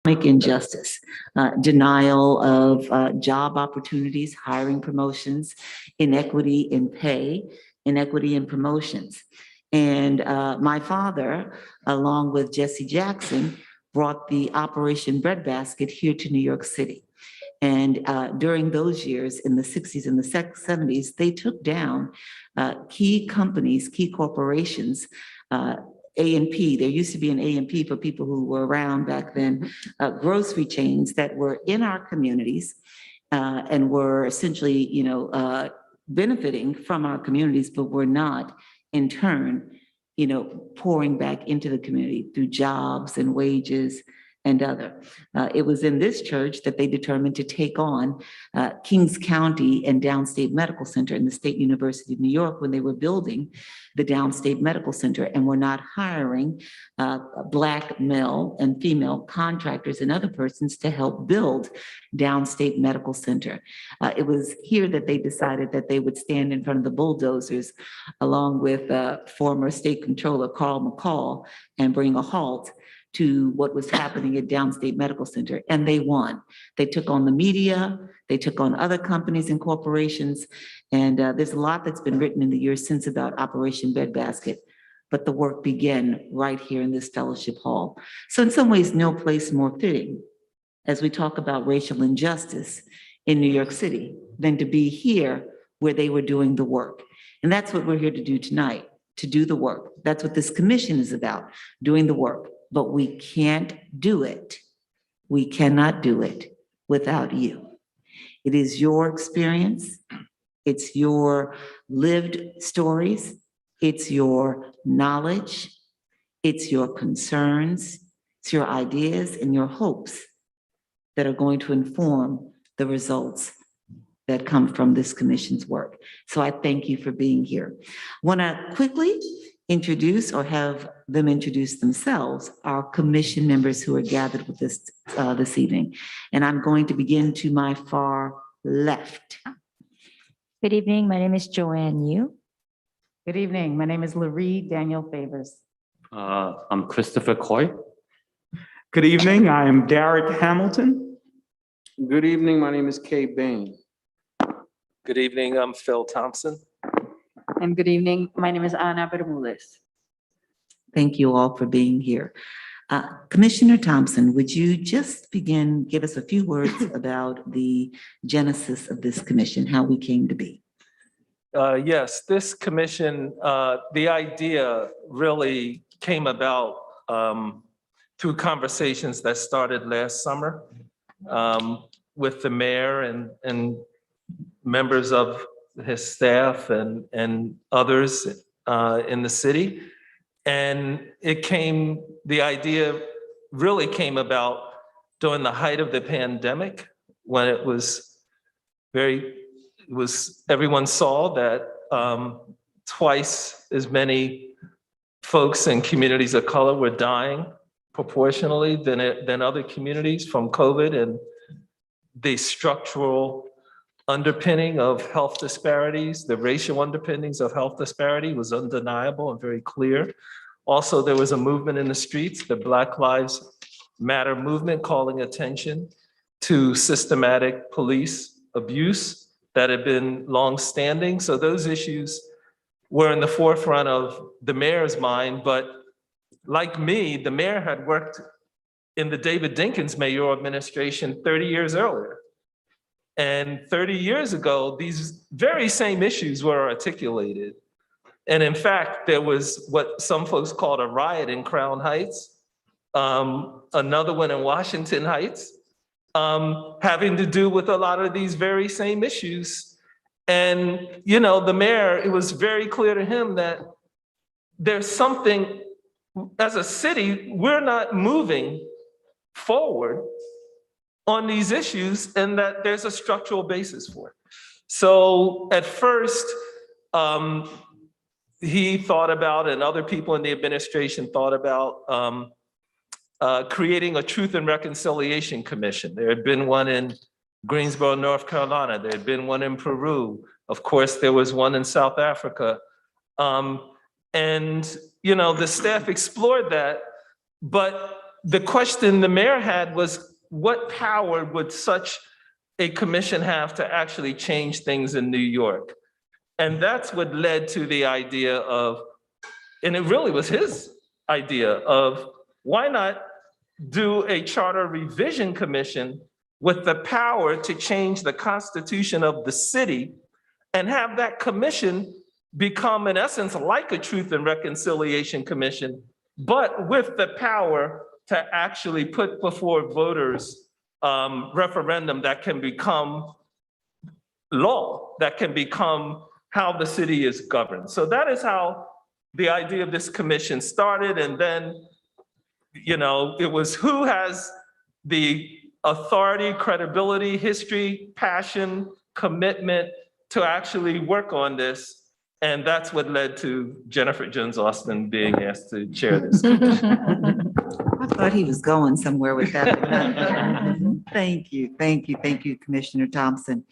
injustice, denial of job opportunities, hiring promotions, inequity in pay, inequity in promotions. And my father, along with Jesse Jackson, brought the Operation Breadbasket here to New York City. And during those years, in the 60s and the 70s, they took down key companies, key corporations, A&P. There used to be an A&P for people who were around back then, grocery chains that were in our communities and were essentially, benefiting from our communities, but were not in turn, pouring back into the community through jobs and wages and other. It was in this church that they determined to take on Kings County and Downstate Medical Center in the State University of New York when they were building the Downstate Medical Center and were not hiring Black male and female contractors and other persons to help build Downstate Medical Center. It was here that they decided that they would stand in front of the bulldozers along with former State Controller Carl McCall and bring a halt to what was happening at Downstate Medical Center, and they won. They took on the media, they took on other companies and corporations, and there's a lot that's been written in the years since about Operation Breadbasket, but the work began right here in this fellowship hall. So in some ways, no place more fitting as we talk about racial injustice in New York City than to be here where they were doing the work. And that's what we're here to do tonight, to do the work. That's what this commission is about, doing the work. But we can't do it. We cannot do it without you. It is your experience. It's your lived stories. It's your knowledge. It's your concerns. It's your ideas and your hopes that are going to inform the results that come from this commission's work. So I thank you for being here. I want to quickly introduce or have them introduce themselves, our commission members who are gathered with us this evening. And I'm going to begin to my far left. Good evening, my name is Joanne Yu. Good evening, my name is Laree Daniel Favors. I'm Christopher Coy. Good evening, I am Derek Hamilton. Good evening, my name is Kay Bain. Good evening, I'm Phil Thompson. And good evening, my name is Ana Bermudez. Thank you all for being here. Commissioner Thompson, would you just give us a few words about the genesis of this commission, how we came to be? Yes, this commission, the idea really came about through conversations that started last summer with the mayor and members of his staff and others in the city. And the idea really came about during the height of the pandemic when everyone saw that twice as many folks in communities of color were dying proportionally than other communities from COVID, and the structural underpinning of health disparities, the racial underpinnings of health disparity was undeniable and very clear. Also, there was a movement in the streets, the Black Lives Matter movement, calling attention to systematic police abuse that had been longstanding. So those issues were in the forefront of the mayor's mind, but like me, the mayor had worked in the David Dinkins mayoral administration 30 years earlier. And 30 years ago, these very same issues were articulated. And in fact, there was what some folks called a riot in Crown Heights, another one in Washington Heights, having to do with a lot of these very same issues. And, the mayor, it was very clear to him that there's something, as a city, we're not moving forward on these issues, and that there's a structural basis for it. So at first, he thought about, and other people in the administration thought about creating a Truth and Reconciliation Commission. There had been one in Greensboro, North Carolina. There had been one in Peru. Of course, there was one in South Africa. And, the staff explored that, but the question the mayor had was, what power would such a commission have to actually change things in New York? And that's what led to the idea of, and it really was his idea of, why not do a charter revision commission with the power to change the constitution of the city and have that commission become, in essence, like a Truth and Reconciliation Commission, but with the power to actually put before voters referendum that can become law, that can become how the city is governed. So that is how the idea of this commission started. And then, it was who has the authority, credibility, history, passion, commitment to actually work on this. And that's what led to Jennifer Jones Austin being asked to chair this. I thought he was going somewhere with that. but not. Thank you, Commissioner Thompson.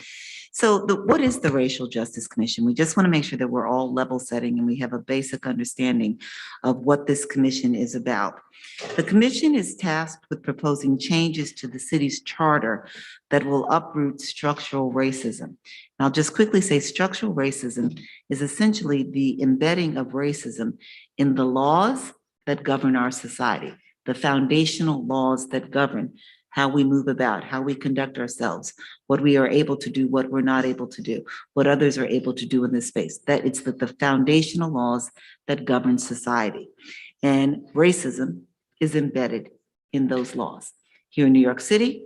So what is the Racial Justice Commission? We just want to make sure that we're all level setting and we have a basic understanding of what this commission is about. The commission is tasked with proposing changes to the city's charter that will uproot structural racism. And I'll just quickly say structural racism is essentially the embedding of racism in the laws that govern our society, the foundational laws that govern how we move about, how we conduct ourselves, what we are able to do, what we're not able to do, what others are able to do in this space. That it's the foundational laws that govern society. And racism is embedded in those laws. Here in New York City,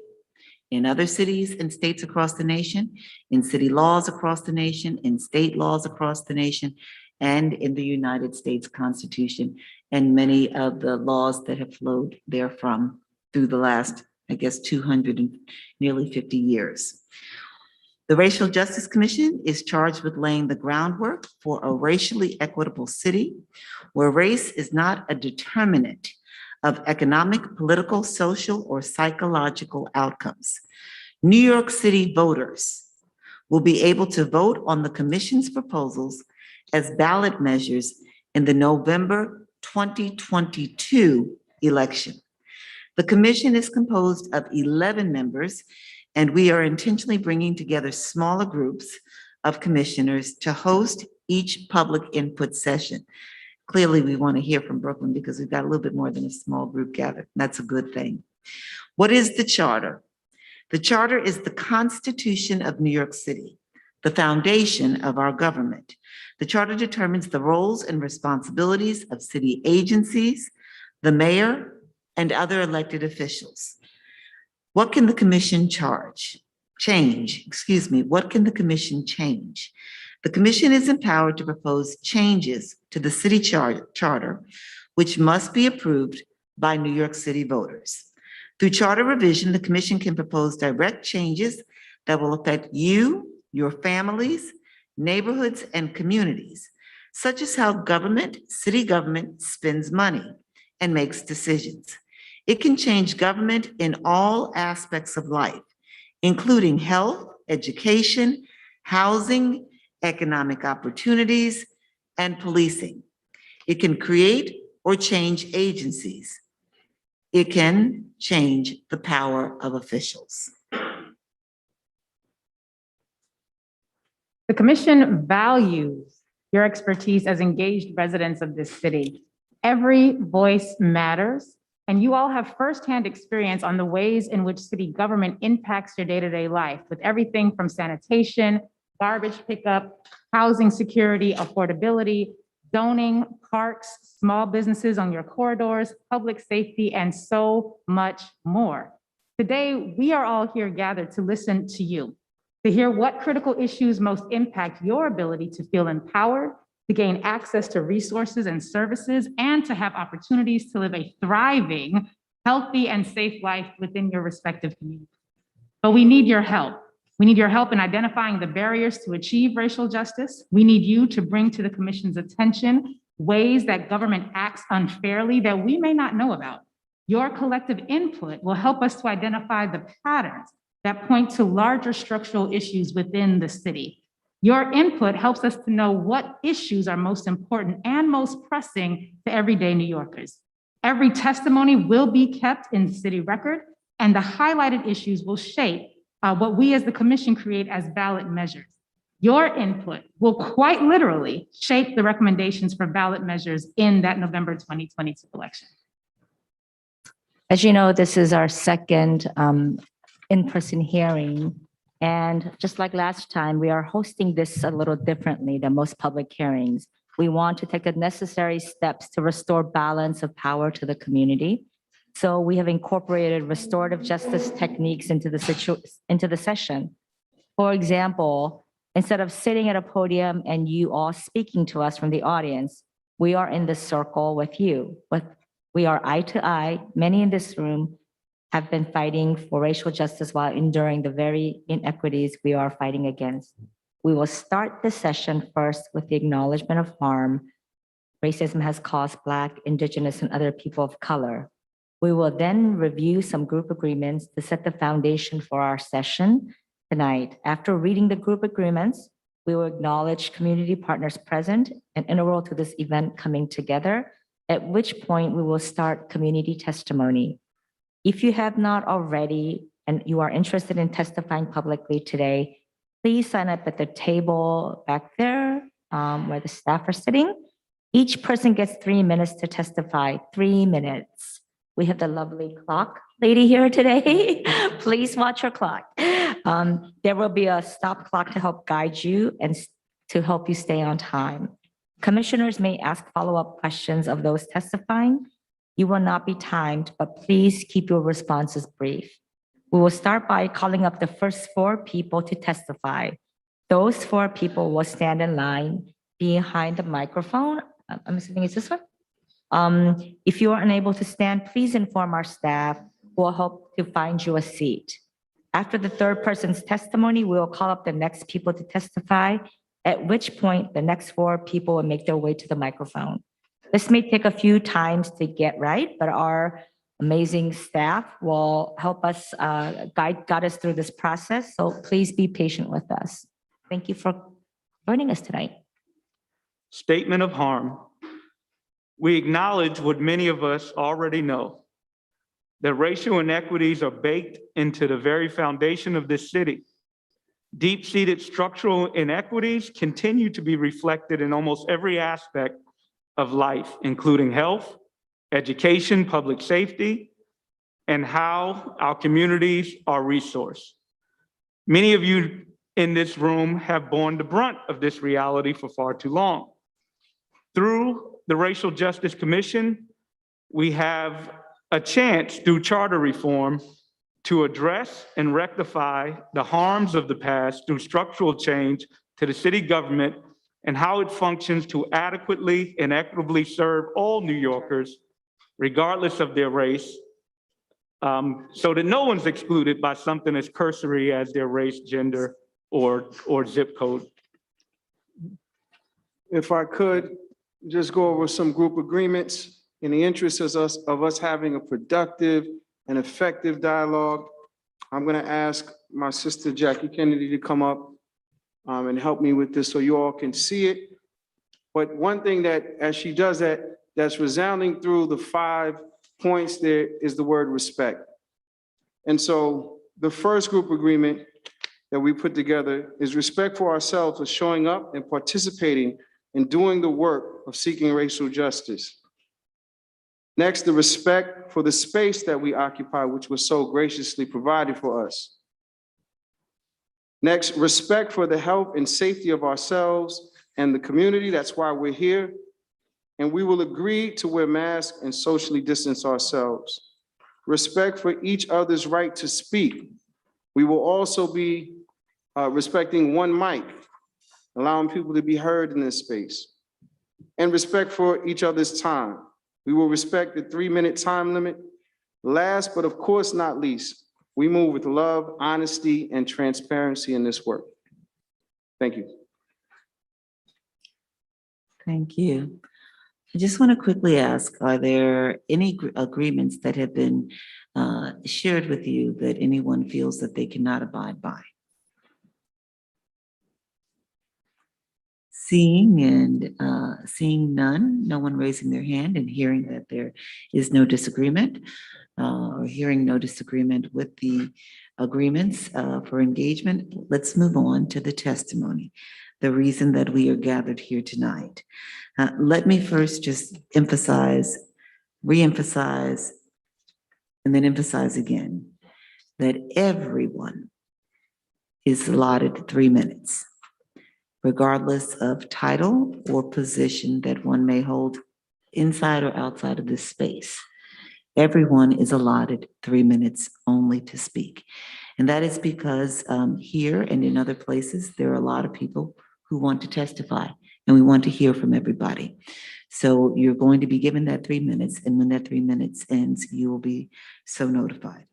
in other cities and states across the nation, in city laws across the nation, in state laws across the nation, and in the United States Constitution, and many of the laws that have flowed therefrom through the last, 200 and nearly 50 years. The Racial Justice Commission is charged with laying the groundwork for a racially equitable city where race is not a determinant of economic, political, social, or psychological outcomes. New York City voters will be able to vote on the commission's proposals as ballot measures in the November 2022 election. The commission is composed of 11 members, and we are intentionally bringing together smaller groups of commissioners to host each public input session. Clearly, we want to hear from Brooklyn because we've got a little bit more than a small group gathered. That's a good thing. What is the charter? The charter is the Constitution of New York City, the foundation of our government. The charter determines the roles and responsibilities of city agencies, the mayor, and other elected officials. What can the commission change? What can the commission change? The commission is empowered to propose changes to the city charter, which must be approved by New York City voters. Through charter revision, the commission can propose direct changes that will affect you, your families, neighborhoods, and communities, such as how city government spends money and makes decisions. It can change government in all aspects of life, including health, education, housing, economic opportunities, and policing. It can create or change agencies. It can change the power of officials. The commission values your expertise as engaged residents of this city. Every voice matters, and you all have firsthand experience on the ways in which city government impacts your day-to-day life, with everything from sanitation, garbage pickup, housing security, affordability, zoning, parks, small businesses on your corridors, public safety, and so much more. Today, we are all here gathered to listen to you, to hear what critical issues most impact your ability to feel empowered, to gain access to resources and services, and to have opportunities to live a thriving, healthy, and safe life within your respective communities. But we need your help. We need your help in identifying the barriers to achieve racial justice. We need you to bring to the commission's attention ways that government acts unfairly that we may not know about. Your collective input will help us to identify the patterns that point to larger structural issues within the city. Your input helps us to know what issues are most important and most pressing to everyday New Yorkers. Every testimony will be kept in the city record, and the highlighted issues will shape what we as the commission create as ballot measures. Your input will quite literally shape the recommendations for ballot measures in that November 2022 election. As you know, this is our second in-person hearing. And just like last time, we are hosting this a little differently than most public hearings. We want to take the necessary steps to restore balance of power to the community. So we have incorporated restorative justice techniques into the session. For example, instead of sitting at a podium and you all speaking to us from the audience, we are in this circle with you. We are eye to eye. Many in this room have been fighting for racial justice while enduring the very inequities we are fighting against. We will start this session first with the acknowledgement of harm racism has caused Black, Indigenous, and other people of color. We will then review some group agreements to set the foundation for our session tonight. After reading the group agreements, we will acknowledge community partners present and integral to this event coming together, at which point we will start community testimony. If you have not already and you are interested in testifying publicly today, please sign up at the table back there where the staff are sitting. Each person gets 3 minutes to testify, 3 minutes. We have the lovely clock lady here today. Please watch your clock. There will be a stop clock to help guide you and to help you stay on time. Commissioners may ask follow-up questions of those testifying. You will not be timed, but please keep your responses brief. We will start by calling up the first 4 people to testify. Those 4 people will stand in line behind the microphone. I'm assuming it's this one. If you are unable to stand, please inform our staff who will help to find you a seat. After the 3rd person's testimony, we will call up the next people to testify, at which point the next 4 people will make their way to the microphone. This may take a few times to get right, but our amazing staff will help us guide us through this process. So please be patient with us. Thank you for joining us tonight. Statement of harm. We acknowledge what many of us already know, that racial inequities are baked into the very foundation of this city. Deep-seated structural inequities continue to be reflected in almost every aspect of life, including health, education, public safety, and how our communities are resourced. Many of you in this room have borne the brunt of this reality for far too long. Through the Racial Justice Commission, we have a chance through charter reform to address and rectify the harms of the past through structural change to the city government and how it functions to adequately and equitably serve all New Yorkers, regardless of their race, so that no one's excluded by something as cursory as their race, gender, or zip code. If I could just go over some group agreements in the interest of us having a productive and effective dialogue. I'm going to ask my sister Jackie Kennedy to come up and help me with this so you all can see it. But one thing that, as she does that, that's resounding through the 5 points there is the word respect. And so the first group agreement that we put together is respect for ourselves for showing up and participating in doing the work of seeking racial justice. Next, the respect for the space that we occupy, which was so graciously provided for us. Next, respect for the health and safety of ourselves and the community. That's why we're here. And we will agree to wear masks and socially distance ourselves. Respect for each other's right to speak. We will also be respecting one mic, allowing people to be heard in this space. And respect for each other's time. We will respect the 3-minute time limit. Last, but of course not least, we move with love, honesty, and transparency in this work. Thank you. Thank you. I just want to quickly ask, are there any agreements that have been shared with you that anyone feels that they cannot abide by? Seeing none, no one raising their hand and hearing that there is no disagreement, or hearing no disagreement with the agreements for engagement, let's move on to the testimony, the reason that we are gathered here tonight. Let me first just emphasize, reemphasize, and then emphasize again that everyone is allotted 3 minutes, regardless of title or position that one may hold inside or outside of this space. Everyone is allotted 3 minutes only to speak. And that is because here and in other places, there are a lot of people who want to testify, and we want to hear from everybody. So you're going to be given that 3 minutes, and when that 3 minutes ends, you will be so notified.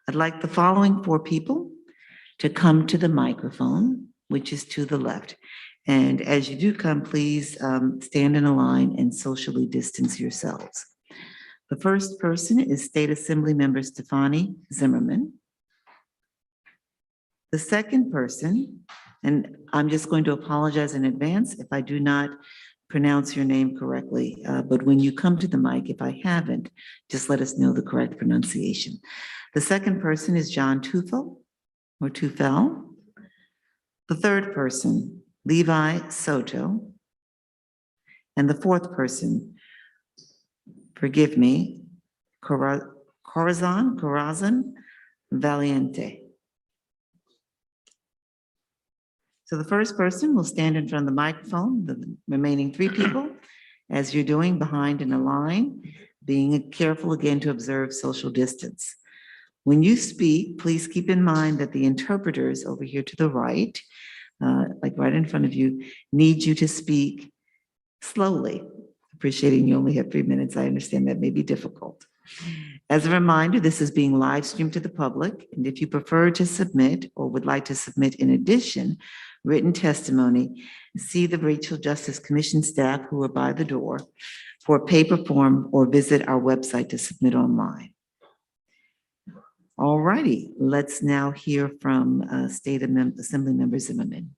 I'd like the following 4 people to come to the microphone, which is to the left. And as you do come, please stand in a line and socially distance yourselves. The first person is State Assembly Member Stefani Zimmerman. The second person, and I'm just going to apologize in advance if I do not pronounce your name correctly, but when you come to the mic, if I haven't, just let us know the correct pronunciation. The second person is John Tufel, or Tufel. The third person, Levi Soto. And the fourth person, forgive me, Corazon Valiente. So the first person will stand in front of the microphone, the remaining 3 people, as you're doing, behind in a line, being careful again to observe social distance. When you speak, please keep in mind that the interpreters over here to the right, like right in front of you, need you to speak slowly. Appreciating you only have 3 minutes, I understand that may be difficult. As a reminder, this is being live streamed to the public, and if you prefer to submit or would like to submit in addition written testimony, see the Racial Justice Commission staff who are by the door for a paper form or visit our website to submit online. All righty, let's now hear from State Assembly Member Zimmerman.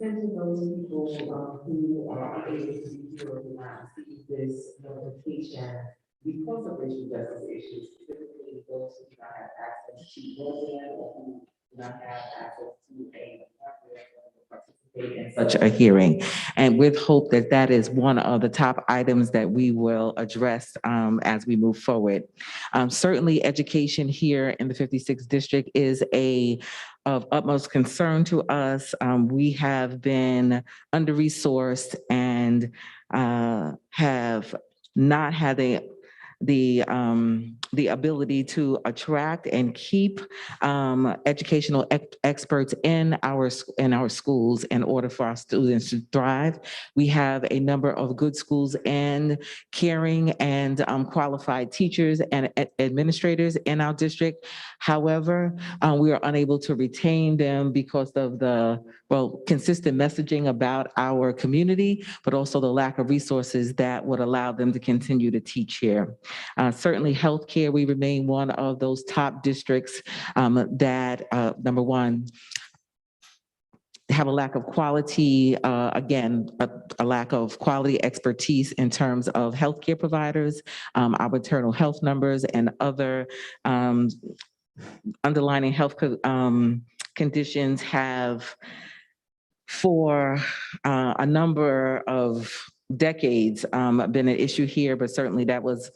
Send to those people who are able to be here or not receive this notification because of racial justice issues, specifically those who do not have access to broadband or who do not have access to a participate in such a hearing. And with hope that that is one of the top items that we will address as we move forward. Certainly education here in the 56th district is of utmost concern to us. We have been under-resourced and have not had the ability to attract and keep educational experts in our schools in order for our students to thrive. We have a number of good schools and caring and qualified teachers and administrators in our district. However, we are unable to retain them because of the consistent messaging about our community, but also the lack of resources that would allow them to continue to teach here. Certainly healthcare, we remain one of those top districts that, number one, have a lack of quality, again, a lack of quality expertise in terms of healthcare providers, our maternal health numbers, and other underlying health conditions have for a number of decades been an issue here, but certainly that was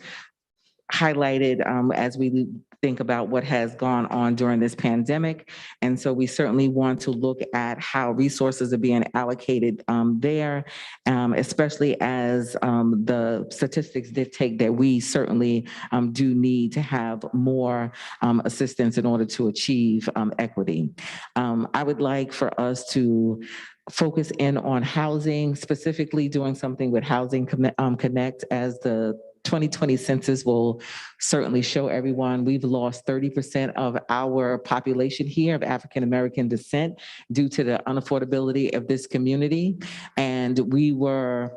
highlighted as we think about what has gone on during this pandemic. And so we certainly want to look at how resources are being allocated there, especially as the statistics dictate that we certainly do need to have more assistance in order to achieve equity. I would like for us to focus in on housing, specifically doing something with Housing Connect, as the 2020 census will certainly show everyone. We've lost 30% of our population here of African-American descent due to the unaffordability of this community. And we were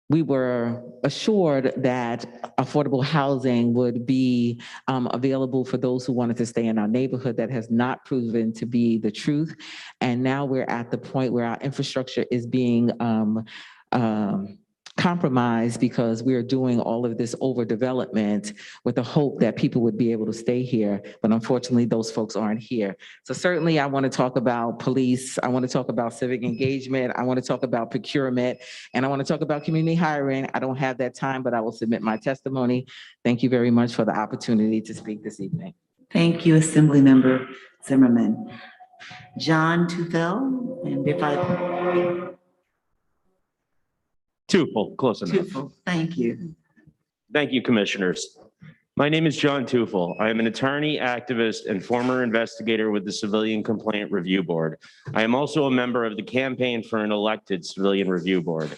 we were assured that affordable housing would be available for those who wanted to stay in our neighborhood. That has not proven to be the truth. And now we're at the point where our infrastructure is being compromised because we are doing all of this overdevelopment with the hope that people would be able to stay here. But unfortunately, those folks aren't here. So certainly I want to talk about police. I want to talk about civic engagement. I want to talk about procurement, and I want to talk about community hiring. I don't have that time, but I will submit my testimony. Thank you very much for the opportunity to speak this evening. Thank you, Assemblymember Zimmerman. John Tufel, and if I, Tufel, close enough. Tufel, thank you. Thank you, commissioners. My name is John Tufel. I am an attorney, activist, and former investigator with the Civilian Complaint Review Board. I am also a member of the campaign for an elected Civilian Review Board.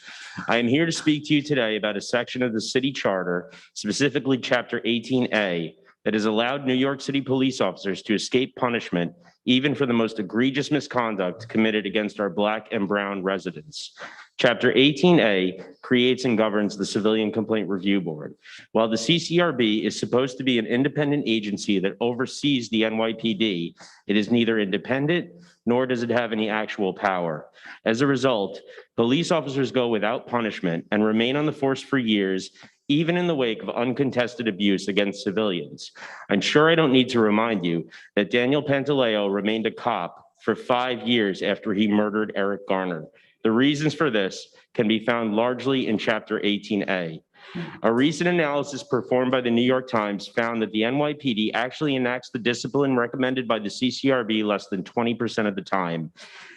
I am here to speak to you today about a section of the city charter, specifically Chapter 18A, that has allowed New York City police officers to escape punishment, even for the most egregious misconduct committed against our Black and Brown residents. Chapter 18A creates and governs the Civilian Complaint Review Board. While the CCRB is supposed to be an independent agency that oversees the NYPD, it is neither independent nor does it have any actual power. As a result, police officers go without punishment and remain on the force for years, even in the wake of uncontested abuse against civilians. I'm sure I don't need to remind you that Daniel Pantaleo remained a cop for 5 years after he murdered Eric Garner. The reasons for this can be found largely in Chapter 18A. A recent analysis performed by the New York Times found that the NYPD actually enacts the discipline recommended by the CCRB less than 20% of the time.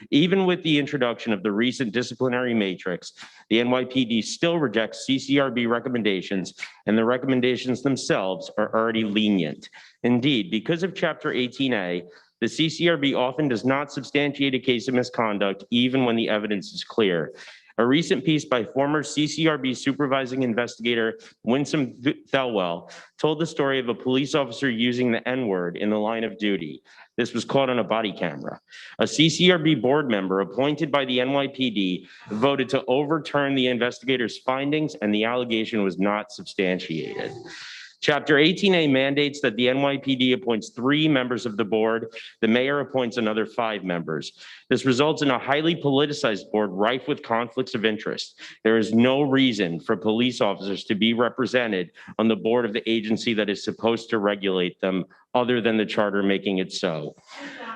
Even with the introduction of the recent disciplinary matrix, the NYPD still rejects CCRB recommendations, and the recommendations themselves are already lenient. Indeed, because of Chapter 18A, the CCRB often does not substantiate a case of misconduct, even when the evidence is clear. A recent piece by former CCRB supervising investigator Winsome Thelwell told the story of a police officer using the N-word in the line of duty. This was caught on a body camera. A CCRB board member appointed by the NYPD voted to overturn the investigator's findings, and the allegation was not substantiated. Chapter 18A mandates that the NYPD appoints 3 members of the board. The mayor appoints another 5 members. This results in a highly politicized board rife with conflicts of interest. There is no reason for police officers to be represented on the board of the agency that is supposed to regulate them, other than the charter making it so.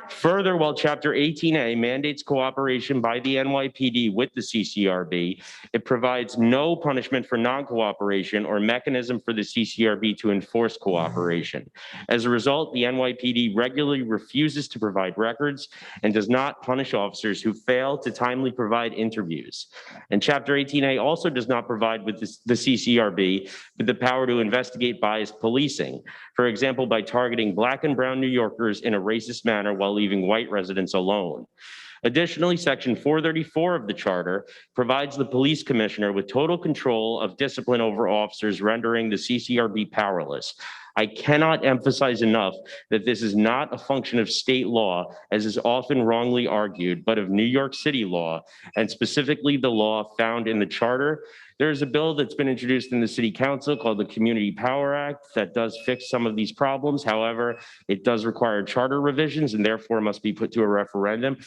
Further, while Chapter 18A mandates cooperation by the NYPD with the CCRB, it provides no punishment for non-cooperation or mechanism for the CCRB to enforce cooperation. As a result, the NYPD regularly refuses to provide records and does not punish officers who fail to timely provide interviews. And Chapter 18A also does not provide with the CCRB with the power to investigate biased policing, for example, by targeting Black and Brown New Yorkers in a racist manner while leaving white residents alone. Additionally, Section 434 of the Charter provides the police commissioner with total control of discipline over officers, rendering the CCRB powerless. I cannot emphasize enough that this is not a function of state law, as is often wrongly argued, but of New York City law, and specifically the law found in the Charter. There's a bill that's been introduced in the City Council called the Community Power Act that does fix some of these problems. However, it does require charter revisions and therefore must be put to a referendum.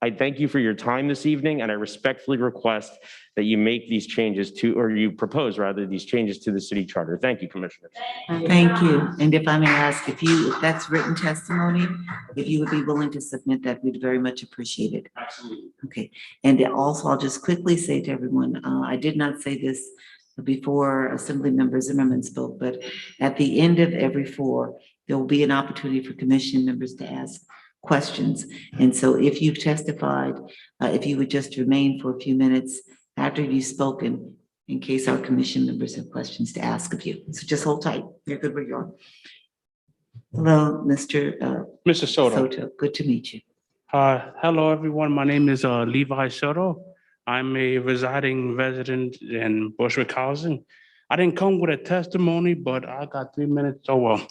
I thank you for your time this evening, and I respectfully request that you make these changes to, or you propose rather, these changes to the city charter. Thank you, Commissioners. Thank you. And if I may ask, if that's written testimony, if you would be willing to submit that, we'd very much appreciate it. Absolutely. Okay. And also, I'll just quickly say to everyone, I did not say this before Assemblymember Zimmerman spoke, but at the end of every 4, there will be an opportunity for commission members to ask questions. And so if you've testified, if you would just remain for a few minutes after you've spoken, in case our commission members have questions to ask of you. So just hold tight. You're good where you are. Hello, Mr. Mr. Soto. Soto. Good to meet you. Hello, everyone. My name is Levi Soto. I'm a residing resident in Bushwick Housing. I didn't come with a testimony, but I got 3 minutes. So, well,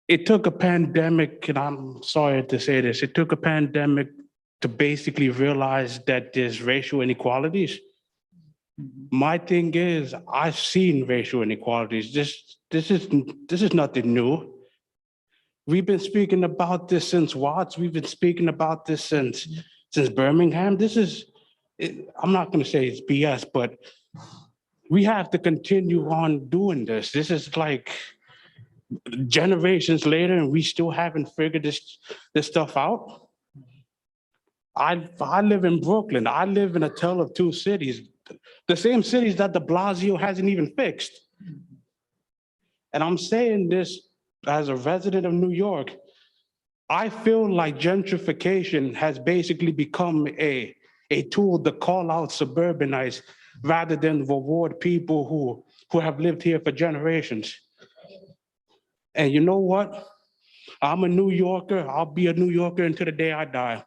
it took a pandemic, and I'm sorry to say this, it took a pandemic to basically realize that there's racial inequalities. My thing is, I've seen racial inequalities. This is nothing new. We've been speaking about this since Watts. We've been speaking about this since Birmingham. I'm not going to say it's BS, but we have to continue on doing this. This is like generations later, and we still haven't figured this stuff out. I live in Brooklyn. I live in a tale of two cities, the same cities that de Blasio hasn't even fixed. And I'm saying this as a resident of New York. I feel like gentrification has basically become a tool to call out suburbanites rather than reward people who have lived here for generations. And you know what? I'm a New Yorker. I'll be a New Yorker until the day I die.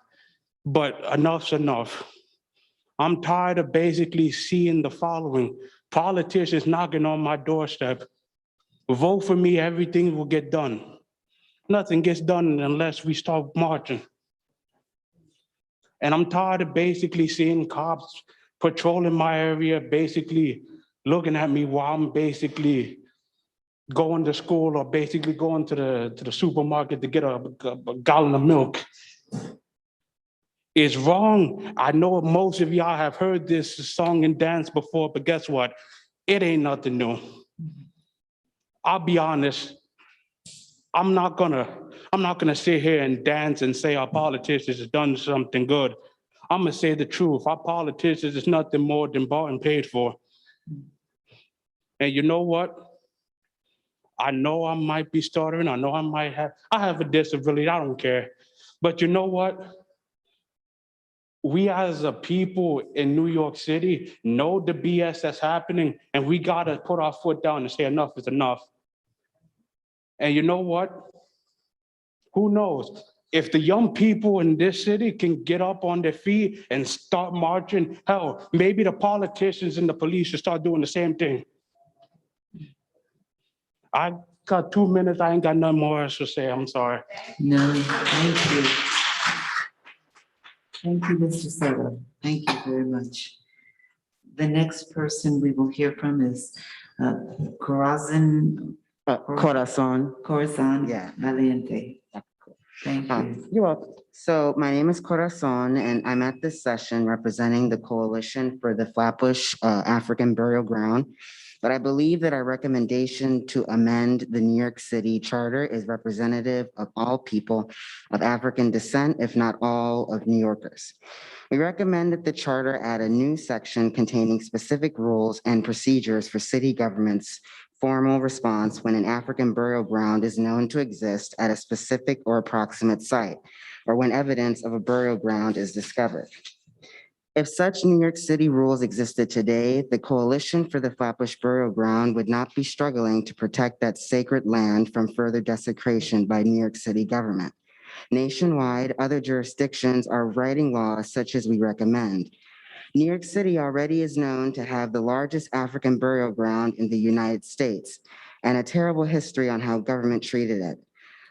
But enough's enough. I'm tired of basically seeing the following: politicians knocking on my doorstep. Vote for me, everything will get done. Nothing gets done unless we start marching. And I'm tired of basically seeing cops patrolling my area, basically looking at me while I'm basically going to school or basically going to the supermarket to get a gallon of milk. It's wrong. I know most of y'all have heard this song and dance before, but guess what? It ain't nothing new. I'll be honest. I'm not gonna sit here and dance and say our politicians have done something good. I'm gonna say the truth. Our politicians is nothing more than bought and paid for. And you know what? I know I might be stuttering. I know I have a disability. I don't care. But you know what? We as a people in New York City know the BS that's happening, and we gotta put our foot down and say enough is enough. And you know what? Who knows? If the young people in this city can get up on their feet and start marching, hell, maybe the politicians and the police should start doing the same thing. I got 2 minutes. I ain't got nothing more else to say. I'm sorry. No, thank you. Thank you, Mr. Soto. Thank you very much. The next person we will hear from is Corazon. Corazon Yeah. Valiente. Thank you. You're welcome. So my name is Corazon, and I'm at this session representing the Coalition for the Flatbush African Burial Ground. But I believe that our recommendation to amend the New York City Charter is representative of all people of African descent, if not all of New Yorkers. We recommend that the charter add a new section containing specific rules and procedures for city government's formal response when an African burial ground is known to exist at a specific or approximate site, or when evidence of a burial ground is discovered. If such New York City rules existed today, the Coalition for the Flatbush Burial Ground would not be struggling to protect that sacred land from further desecration by New York City government. Nationwide, other jurisdictions are writing laws such as we recommend. New York City already is known to have the largest African burial ground in the United States and a terrible history on how government treated it.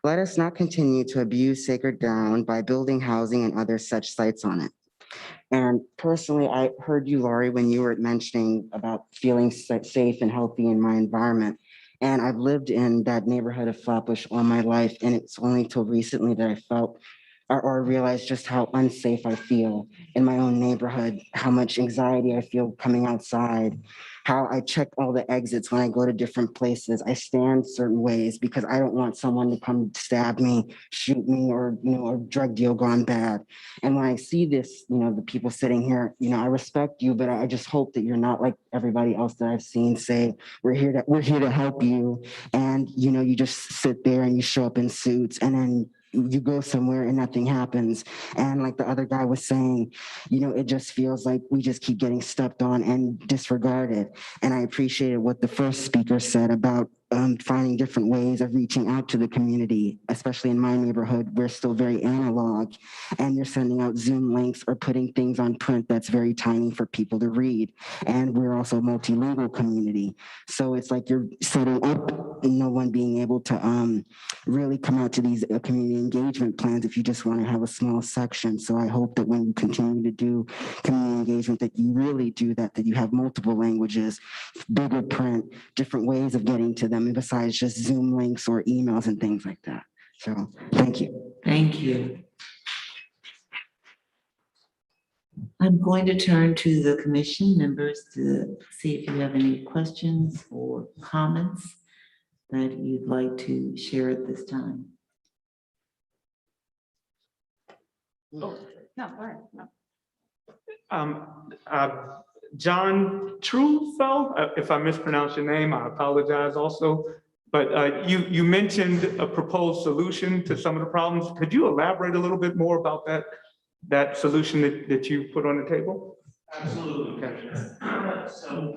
Let us not continue to abuse sacred ground by building housing and other such sites on it. And personally, I heard you, Laurie, when you were mentioning about feeling safe and healthy in my environment. And I've lived in that neighborhood of Flatbush all my life. And it's only till recently that I felt or realized just how unsafe I feel in my own neighborhood, how much anxiety I feel coming outside, how I check all the exits when I go to different places. I stand certain ways because I don't want someone to come stab me, shoot me, or, a drug deal gone bad. And when I see this, the people sitting here, I respect you, but I just hope that you're not like everybody else that I've seen say, we're here to help you. And, you just sit there and you show up in suits and then you go somewhere and nothing happens. And like the other guy was saying, it just feels like we just keep getting stepped on and disregarded. And I appreciated what the first speaker said about finding different ways of reaching out to the community, especially in my neighborhood. We're still very analog, and you're sending out Zoom links or putting things on print that's very tiny for people to read. And we're also a multilingual community. So it's like you're setting up no one being able to really come out to these community engagement plans if you just want to have a small section. So I hope that when you continue to do community engagement, that you really do that, that you have multiple languages, bigger print, different ways of getting to them, and besides just Zoom links or emails and things like that. So thank you. Thank you. I'm going to turn to the commission members to see if you have any questions or comments that you'd like to share at this time. No, go ahead. No. John Trufel, if I mispronounce your name, I apologize also. But you mentioned a proposed solution to some of the problems. Could you elaborate a little bit more about that solution that you put on the table? Absolutely. Okay. So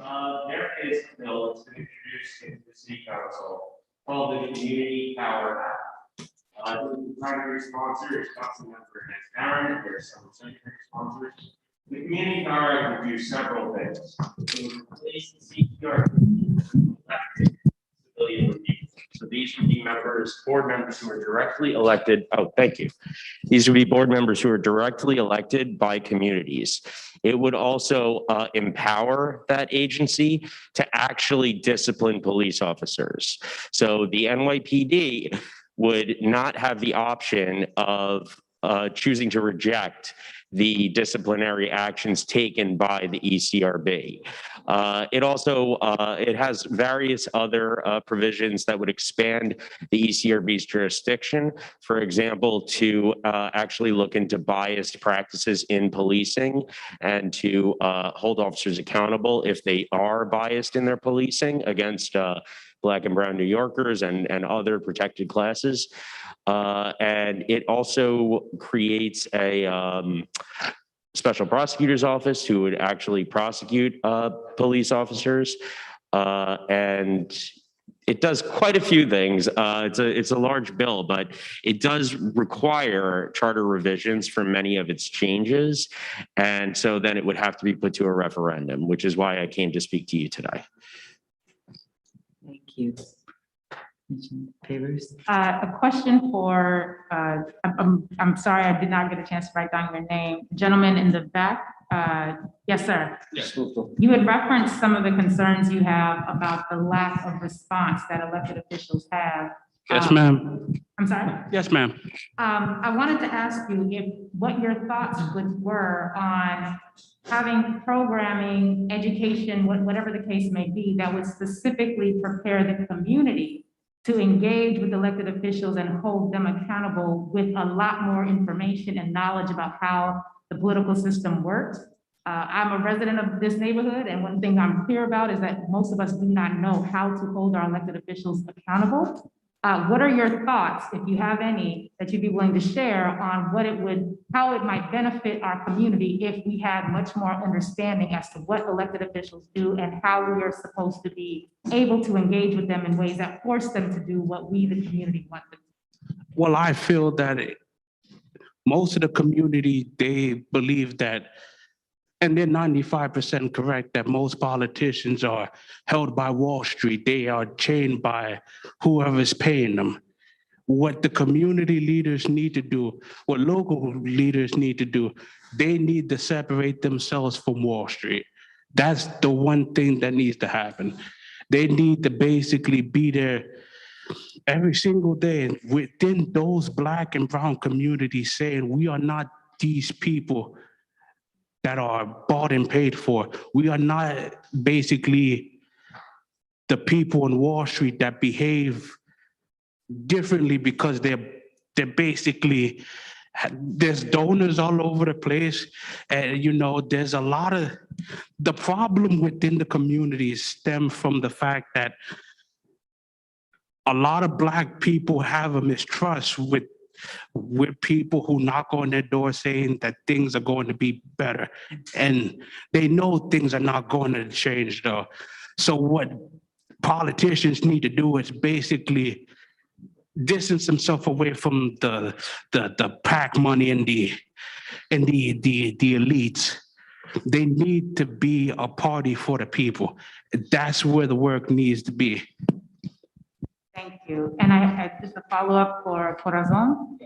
there is a bill that's been introduced into the city council called the Community Power Act. The primary sponsor is Councilmember Aaron, and there's some secondary sponsors. The Community Power Act would do several things. It would replace the CPR elected civilian review. So these would be board members who are directly elected. Oh, thank you. These would be board members who are directly elected by communities. It would also empower that agency to actually discipline police officers. So the NYPD would not have the option of choosing to reject the disciplinary actions taken by the ECRB. It also it has various other provisions that would expand the ECRB's jurisdiction, for example, to actually look into biased practices in policing and to hold officers accountable if they are biased in their policing against Black and brown New Yorkers and other protected classes. And it also creates a special prosecutor's office who would actually prosecute police officers. And it does quite a few things. It's a large bill, but it does require charter revisions for many of its changes. And so then it would have to be put to a referendum, which is why I came to speak to you today. Thank you. Favors? A question for, I'm sorry, I did not get a chance to write down your name. Gentleman in the back. Yes, sir. Yes. You had referenced some of the concerns you have about the lack of response that elected officials have. Yes, ma'am. I'm sorry? Yes, ma'am. I wanted to ask you what your thoughts were on having programming, education, whatever the case may be, that would specifically prepare the community to engage with elected officials and hold them accountable with a lot more information and knowledge about how the political system works. I'm a resident of this neighborhood, and one thing I'm clear about is that most of us do not know how to hold our elected officials accountable. What are your thoughts, if you have any, that you'd be willing to share on how it might benefit our community if we had much more understanding as to what elected officials do and how we are supposed to be able to engage with them in ways that force them to do what we, the community, want them to do? Well, I feel that most of the community, they believe that, and they're 95% correct, that most politicians are held by Wall Street. They are chained by whoever's paying them. What the community leaders need to do, what local leaders need to do, they need to separate themselves from Wall Street. That's the one thing that needs to happen. They need to basically be there every single day within those Black and brown communities saying, we are not these people that are bought and paid for. We are not basically the people on Wall Street that behave differently because they're basically, there's donors all over the place. And there's a lot of, the problem within the community stem from the fact that a lot of Black people have a mistrust with people who knock on their door saying that things are going to be better. And they know things are not going to change though. So what politicians need to do is basically distance themselves away from the PAC money and the elites. They need to be a party for the people. That's where the work needs to be. Thank you. And I had just a follow-up for Corazon.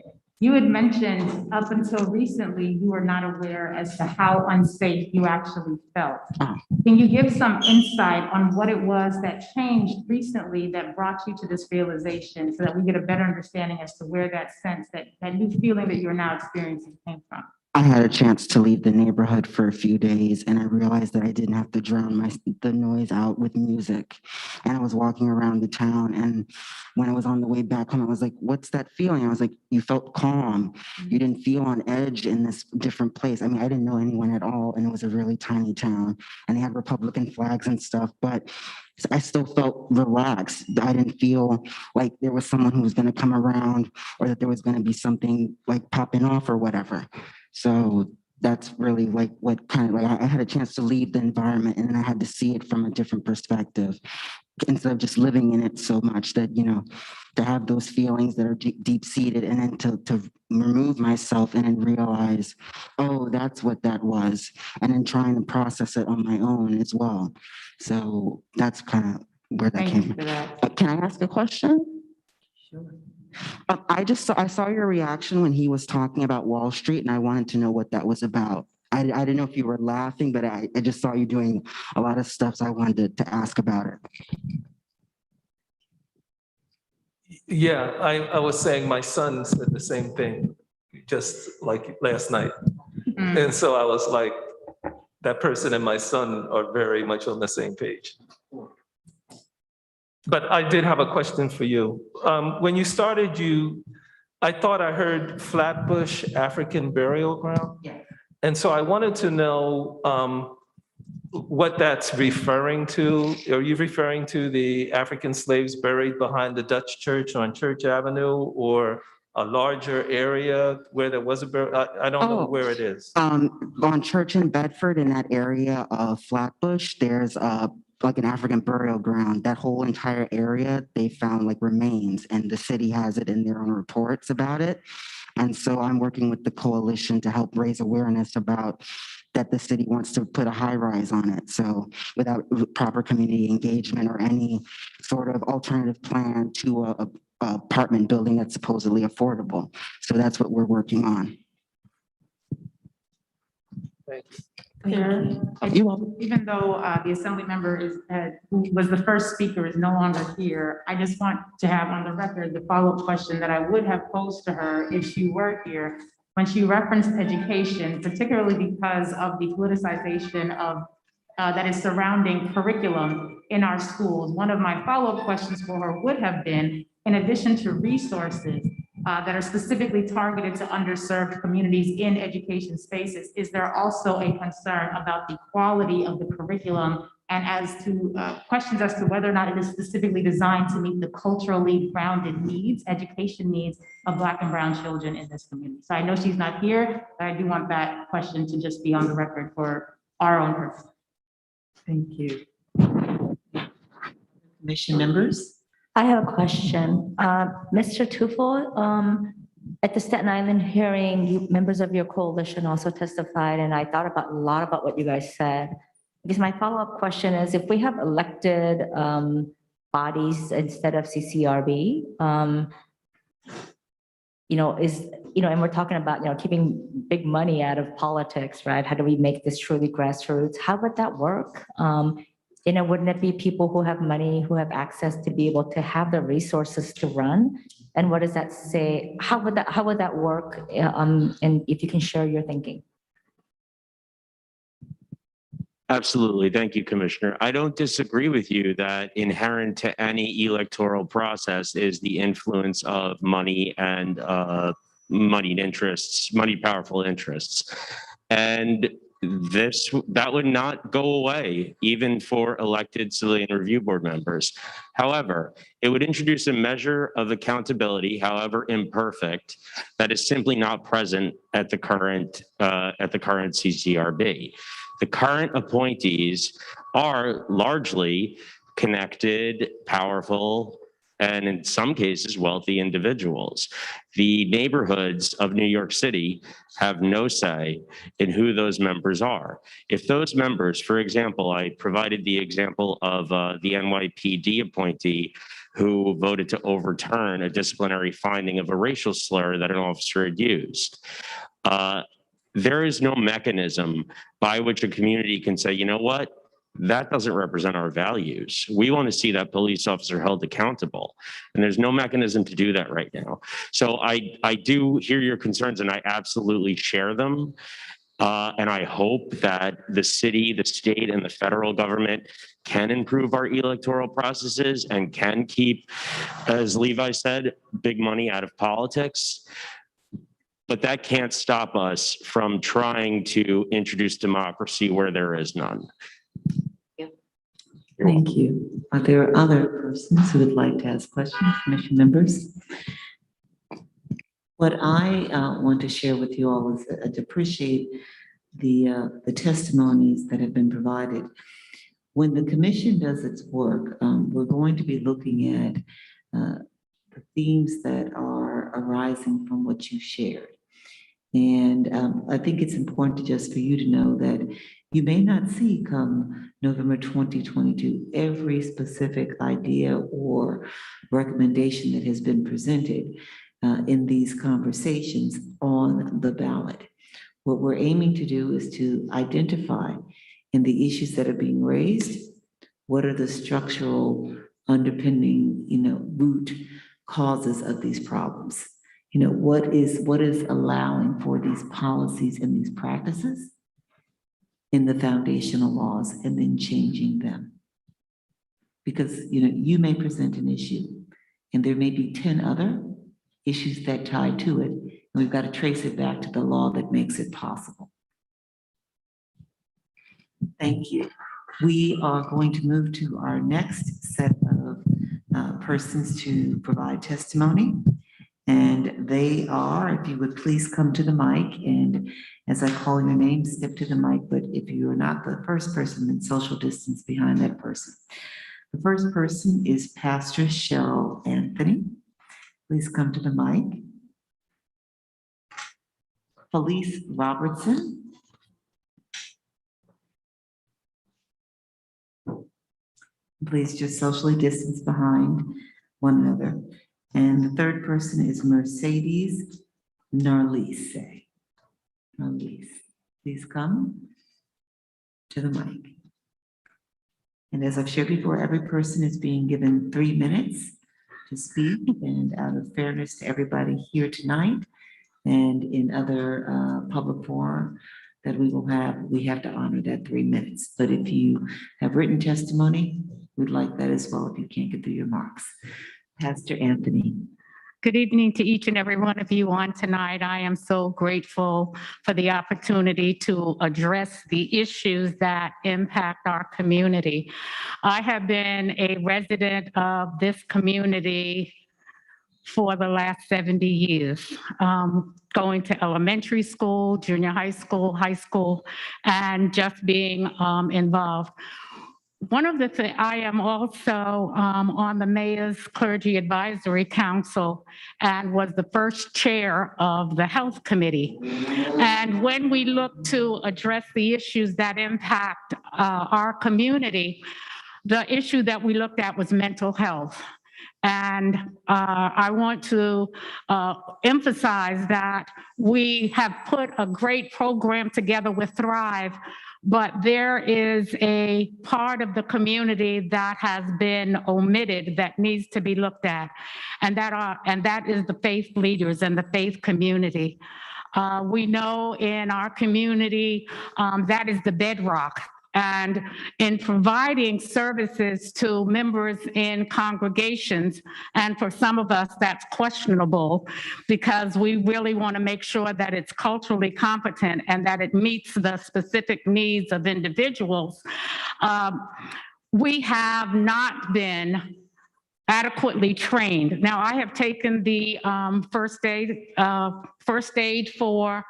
You had mentioned up until recently, you were not aware as to how unsafe you actually felt. Can you give some insight on what it was that changed recently that brought you to this realization so that we get a better understanding as to where that sense, that new feeling that you're now experiencing came from? I had a chance to leave the neighborhood for a few days and I realized that I didn't have to drown the noise out with music. And I was walking around the town and when I was on the way back home, I was like, what's that feeling? I was like, you felt calm. You didn't feel on edge in this different place. I mean, I didn't know anyone at all and it was a really tiny town and they had Republican flags and stuff, but I still felt relaxed. I didn't feel like there was someone who was going to come around or that there was going to be something like popping off or whatever. So that's really like what kind of like I had a chance to leave the environment and then I had to see it from a different perspective instead of just living in it so much that, you know, to have those feelings that are deep seated and then to remove myself and then realize, oh, that's what that was. And then trying to process it on my own as well. So that's kind of where that came from. Can I ask a question? Sure. I saw your reaction when he was talking about Wall Street and I wanted to know what that was about. I didn't know if you were laughing, but I just saw you doing a lot of stuff, so I wanted to ask about it. Yeah, I was saying my son said the same thing just like last night. And so I was like, that person and my son are very much on the same page. But I did have a question for you. When you started, I thought I heard Flatbush African Burial Ground. Yeah. And so I wanted to know what that's referring to. Are you referring to the African slaves buried behind the Dutch church on Church Avenue or a larger area where there was a burial? I don't know where it is. On Church in Bedford in that area of Flatbush, there's like an African burial ground. That whole entire area, they found like remains and the city has it in their own reports about it. And so I'm working with the coalition to help raise awareness about that the city wants to put a high rise on it. So without proper community engagement or any sort of alternative plan to a apartment building that's supposedly affordable. So that's what we're working on. Thanks. Chair, even though the assembly member who was the first speaker is no longer here, I just want to have on the record the follow-up question that I would have posed to her if she were here. When she referenced education, particularly because of the politicization of that is surrounding curriculum in our schools, one of my follow-up questions for her would have been, in addition to resources that are specifically targeted to underserved communities in education spaces, is there also a concern about the quality of the curriculum and as to questions as to whether or not it is specifically designed to meet the culturally grounded needs, education needs of Black and Brown children in this community? So I know she's not here, but I do want that question to just be on the record for our own purpose. Thank you. Commission members? I have a question. Mr. Tufel, at the Staten Island hearing, members of your coalition also testified, and I thought a lot about what you guys said. Because my follow-up question is, if we have elected bodies instead of CCRB, and we're talking about, keeping big money out of politics, right? How do we make this truly grassroots? How would that work? Wouldn't it be people who have money, who have access to be able to have the resources to run? And what does that say? How would that work? And if you can share your thinking. Absolutely. Thank you, Commissioner. I don't disagree with you that inherent to any electoral process is the influence of money and moneyed interests, money powerful interests. And that would not go away even for elected civilian review board members. However, it would introduce a measure of accountability, however imperfect, that is simply not present at the current CCRB. The current appointees are largely connected, powerful, and in some cases, wealthy individuals. The neighborhoods of New York City have no say in who those members are. If those members, for example, I provided the example of the NYPD appointee who voted to overturn a disciplinary finding of a racial slur that an officer had used. There is no mechanism by which a community can say, you know what? That doesn't represent our values. We want to see that police officer held accountable. And there's no mechanism to do that right now. So I do hear your concerns and I absolutely share them. And I hope that the city, the state, and the federal government can improve our electoral processes and can keep, as Levi said, big money out of politics. But that can't stop us from trying to introduce democracy where there is none. Thank you. Are there other persons who would like to ask questions, commission members? What I want to share with you all is to appreciate the testimonies that have been provided. When the commission does its work, we're going to be looking at the themes that are arising from what you shared. And I think it's important just for you to know that you may not see come November 2022 every specific idea or recommendation that has been presented in these conversations on the ballot. What we're aiming to do is to identify in the issues that are being raised, what are the structural underpinning, root causes of these problems. What is allowing for these policies and these practices in the foundational laws and then changing them. Because, you may present an issue and there may be 10 other issues that tie to it. And we've got to trace it back to the law that makes it possible. Thank you. We are going to move to our next set of persons to provide testimony. And they are, if you would please come to the mic, and as I call your name, step to the mic, but if you are not the first person, then social distance behind that person. The first person is Pastor Cheryl Anthony. Please come to the mic. Felice Robertson. Please just socially distance behind one another. And the third person is Mercedes Narlise. Narlise, please come to the mic. And as I've shared before, every person is being given 3 minutes to speak, and out of fairness to everybody here tonight and in other public forum that we have to honor that 3 minutes. But if you have written testimony, we'd like that as well if you can't get through your marks. Pastor Anthony. Good evening to each and every one of you on tonight. I am so grateful for the opportunity to address the issues that impact our community. I have been a resident of this community for the last 70 years, going to elementary school, junior high school, and just being involved. One of the things, I am also on the Mayor's Clergy Advisory Council and was the first chair of the Health Committee. And when we look to address the issues that impact our community, the issue that we looked at was mental health. And I want to emphasize that we have put a great program together with Thrive, but there is a part of the community that has been omitted that needs to be looked at, and that is the faith leaders and the faith community. We know in our community that is the bedrock. And in providing services to members in congregations, and for some of us that's questionable because we really want to make sure that it's culturally competent and that it meets the specific needs of individuals, we have not been adequately trained. Now, I have taken the first aid for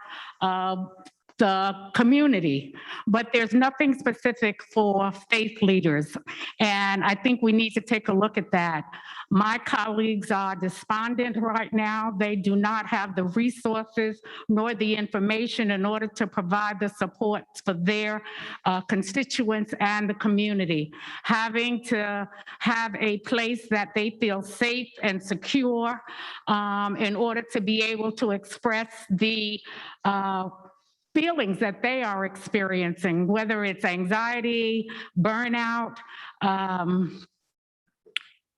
the community, but there's nothing specific for faith leaders. And I think we need to take a look at that. My colleagues are despondent right now. They do not have the resources nor the information in order to provide the support for their constituents and the community. Having to have a place that they feel safe and secure in order to be able to express the feelings that they are experiencing, whether it's anxiety, burnout,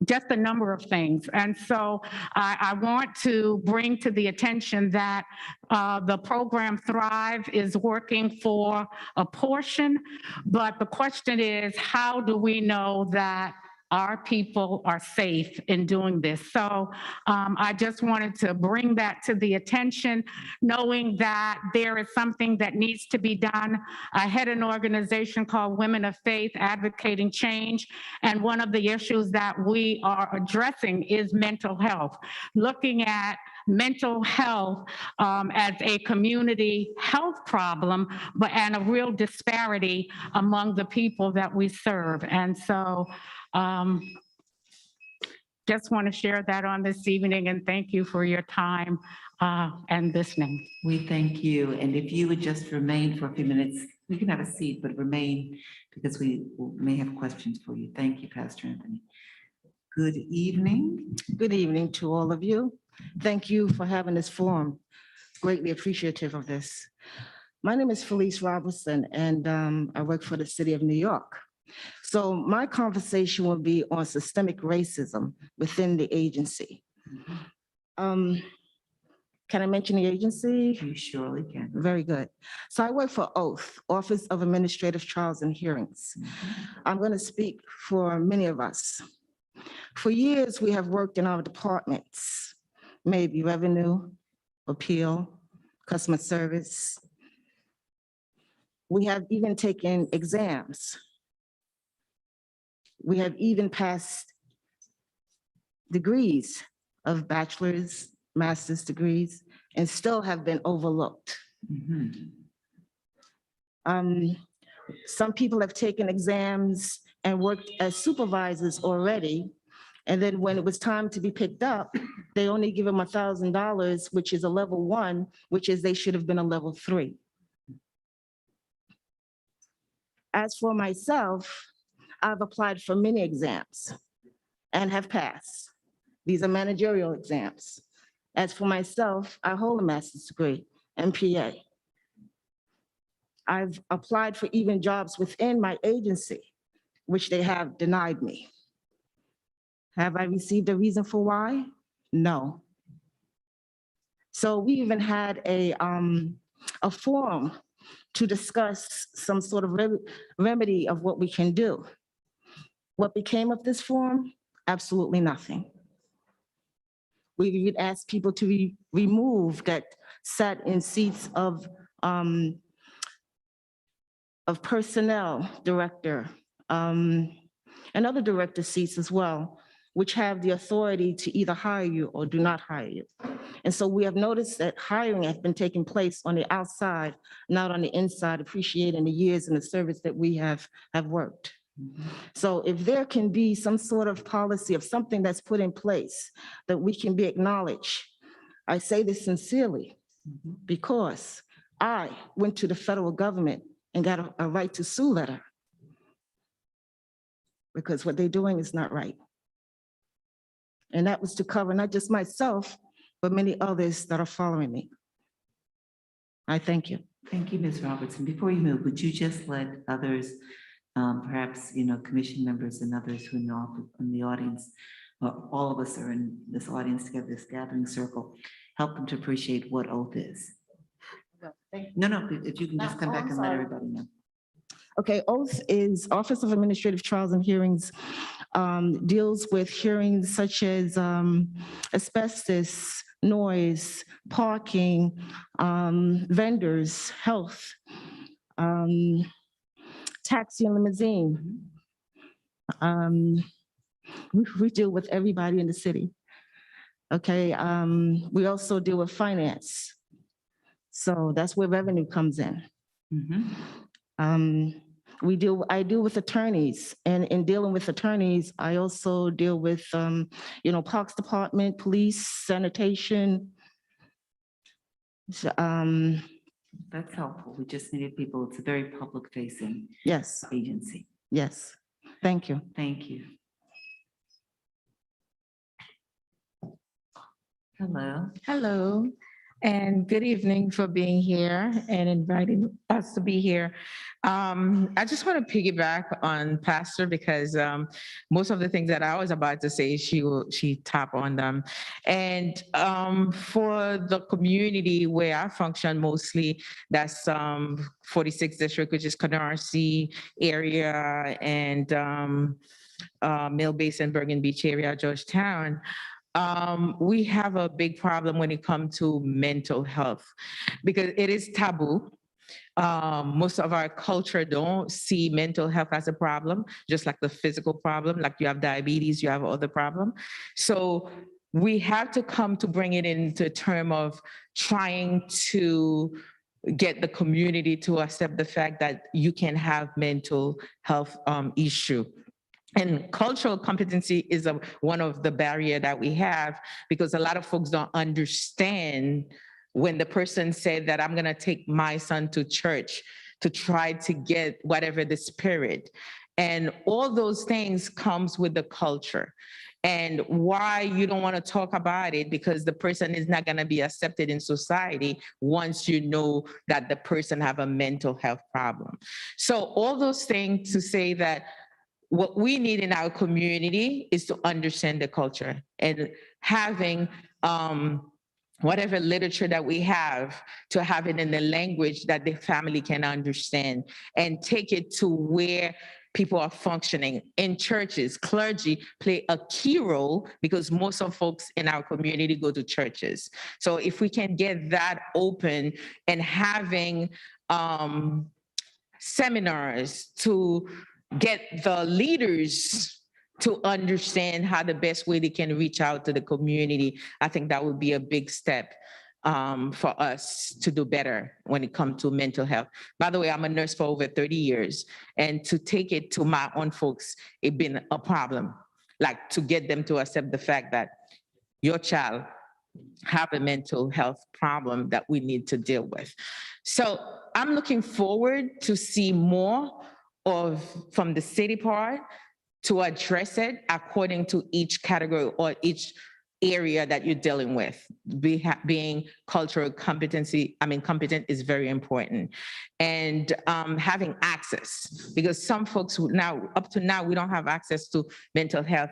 just a number of things. And so I want to bring to the attention that the program Thrive is working for a portion, but the question is, how do we know that our people are safe in doing this? So I just wanted to bring that to the attention, knowing that there is something that needs to be done. I head an organization called Women of Faith Advocating Change, and one of the issues that we are addressing is mental health, looking at mental health as a community health problem, but and a real disparity among the people that we serve. And so just want to share that on this evening, and thank you for your time and listening. We thank you. And if you would just remain for a few minutes, we can have a seat, but remain because we may have questions for you. Thank you, Pastor Anthony. Good evening. Good evening to all of you. Thank you for having this forum. Greatly appreciative of this. My name is Felice Robertson, and I work for the city of New York. So my conversation will be on systemic racism within the agency. Can I mention the agency? You surely can. Very good. So I work for OATH, Office of Administrative Trials and Hearings. I'm going to speak for many of us. For years, we have worked in our departments, maybe revenue, appeal, customer service. We have even taken exams. We have even passed degrees of bachelor's, master's degrees, and still have been overlooked. Some people have taken exams and worked as supervisors already, and then when it was time to be picked up, they only give them $1,000, which is a level 1, which is they should have been a level 3. As for myself, I've applied for many exams and have passed. These are managerial exams. As for myself, I hold a master's degree, MPA. I've applied for even jobs within my agency, which they have denied me. Have I received a reason for why? No. So we even had a forum to discuss some sort of remedy of what we can do. What became of this forum? Absolutely nothing. We even asked people to be removed that sat in seats of personnel director and other director seats as well, which have the authority to either hire you or do not hire you. And so we have noticed that hiring has been taking place on the outside, not on the inside, appreciating the years and the service that we have worked. So if there can be some sort of policy of something that's put in place that we can be acknowledged, I say this sincerely because I went to the federal government and got a right to sue letter because what they're doing is not right. And that was to cover not just myself, but many others that are following me. I thank you. Thank you, Ms. Robertson. Before you move, would you just let others, perhaps, commission members and others who know in the audience, all of us are in this audience together, this gathering circle, help them to appreciate what oath is. No, if you can just come back and let everybody know. Okay, OATH is Office of Administrative Trials and Hearings, deals with hearings such as asbestos, noise, parking, vendors, health, taxi and limousine. We deal with everybody in the city. Okay, we also deal with finance. So that's where revenue comes in. Mhm. I deal with attorneys, and in dealing with attorneys, I also deal with, Parks Department, police, sanitation. So, That's helpful. We just needed people. It's a very public facing yes, agency. yes. Thank you. Thank you. Hello. Hello, and good evening for being here and inviting us to be here. I just want to piggyback on Pastor because most of the things that I was about to say, she tapped on them. And for the community where I function mostly, that's 46th district, which is Canarsie area, and Mill Basin, Bergen Beach area, Georgetown. We have a big problem when it comes to mental health because it is taboo. Most of our culture don't see mental health as a problem, just like the physical problem, like you have diabetes, you have other problem. So we have to come to bring it into term of trying to get the community to accept the fact that you can have mental health issue. And cultural competency is one of the barrier that we have because a lot of folks don't understand when the person said that I'm gonna take my son to church to try to get whatever the spirit. And all those things comes with the culture. And why you don't want to talk about it because the person is not going to be accepted in society once you know that the person have a mental health problem. So all those things to say that what we need in our community is to understand the culture and having whatever literature that we have to have it in the language that the family can understand and take it to where people are functioning. In churches, clergy play a key role because most of folks in our community go to churches. So if we can get that open and having seminars to get the leaders to understand how the best way they can reach out to the community, I think that would be a big step for us to do better when it comes to mental health. By the way, I'm a nurse for over 30 years, and to take it to my own folks, it's been a problem, like to get them to accept the fact that your child have a mental health problem that we need to deal with. So I'm looking forward to see more from the city part to address it according to each category or each area that you're dealing with. Being cultural competency, competent is very important. And having access, because some folks up to now, we don't have access to mental health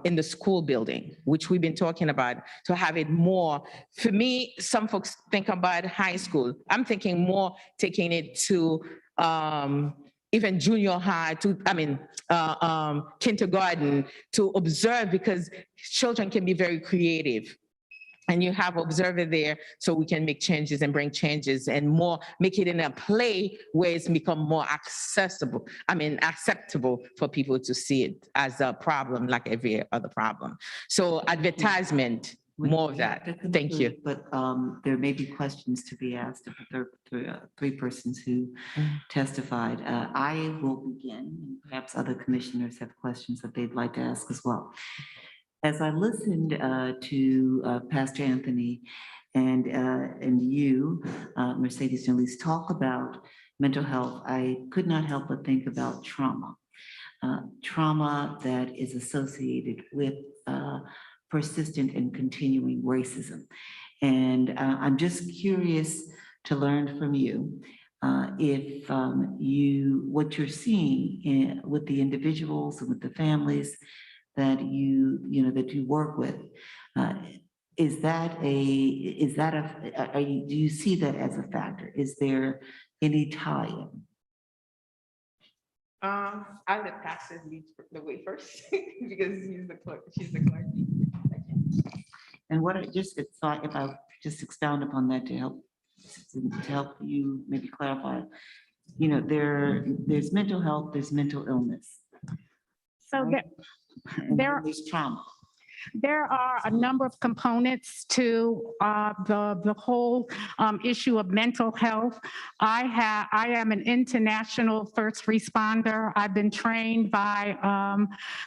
in the school building, which we've been talking about, to have it more. For me, some folks think about high school. I'm thinking more taking it to even junior high, kindergarten, to observe, because children can be very creative. And you have observer there so we can make changes and bring changes and more, make it in a play where it's become more acceptable for people to see it as a problem like every other problem. So advertisement, more of that. Thank you. But there may be questions to be asked of the three persons who testified. I will begin, and perhaps other commissioners have questions that they'd like to ask as well. As I listened to Pastor Anthony and you, Mercedes and Elise, talk about mental health, I could not help but think about trauma. Trauma that is associated with persistent and continuing racism. And I'm just curious to learn from you if what you're seeing with the individuals and with the families that you work with, do you see that as a factor? Is there any tie-in? I'll let Pastor lead the way first because she's the clerk. And if I just expound upon that to help you maybe clarify, there's mental health, there's mental illness. So there's There's trauma. There are a number of components to the whole issue of mental health. I am an international first responder. I've been trained by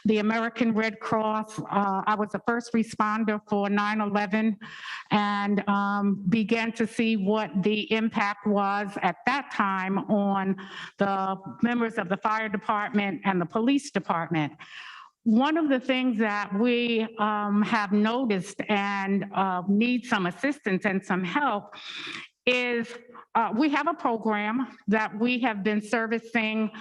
the American Red Cross. I was a first responder for 9/11 and began to see what the impact was at that time on the members of the fire department and the police department. One of the things that we have noticed and need some assistance and some help is we have a program that we have been servicing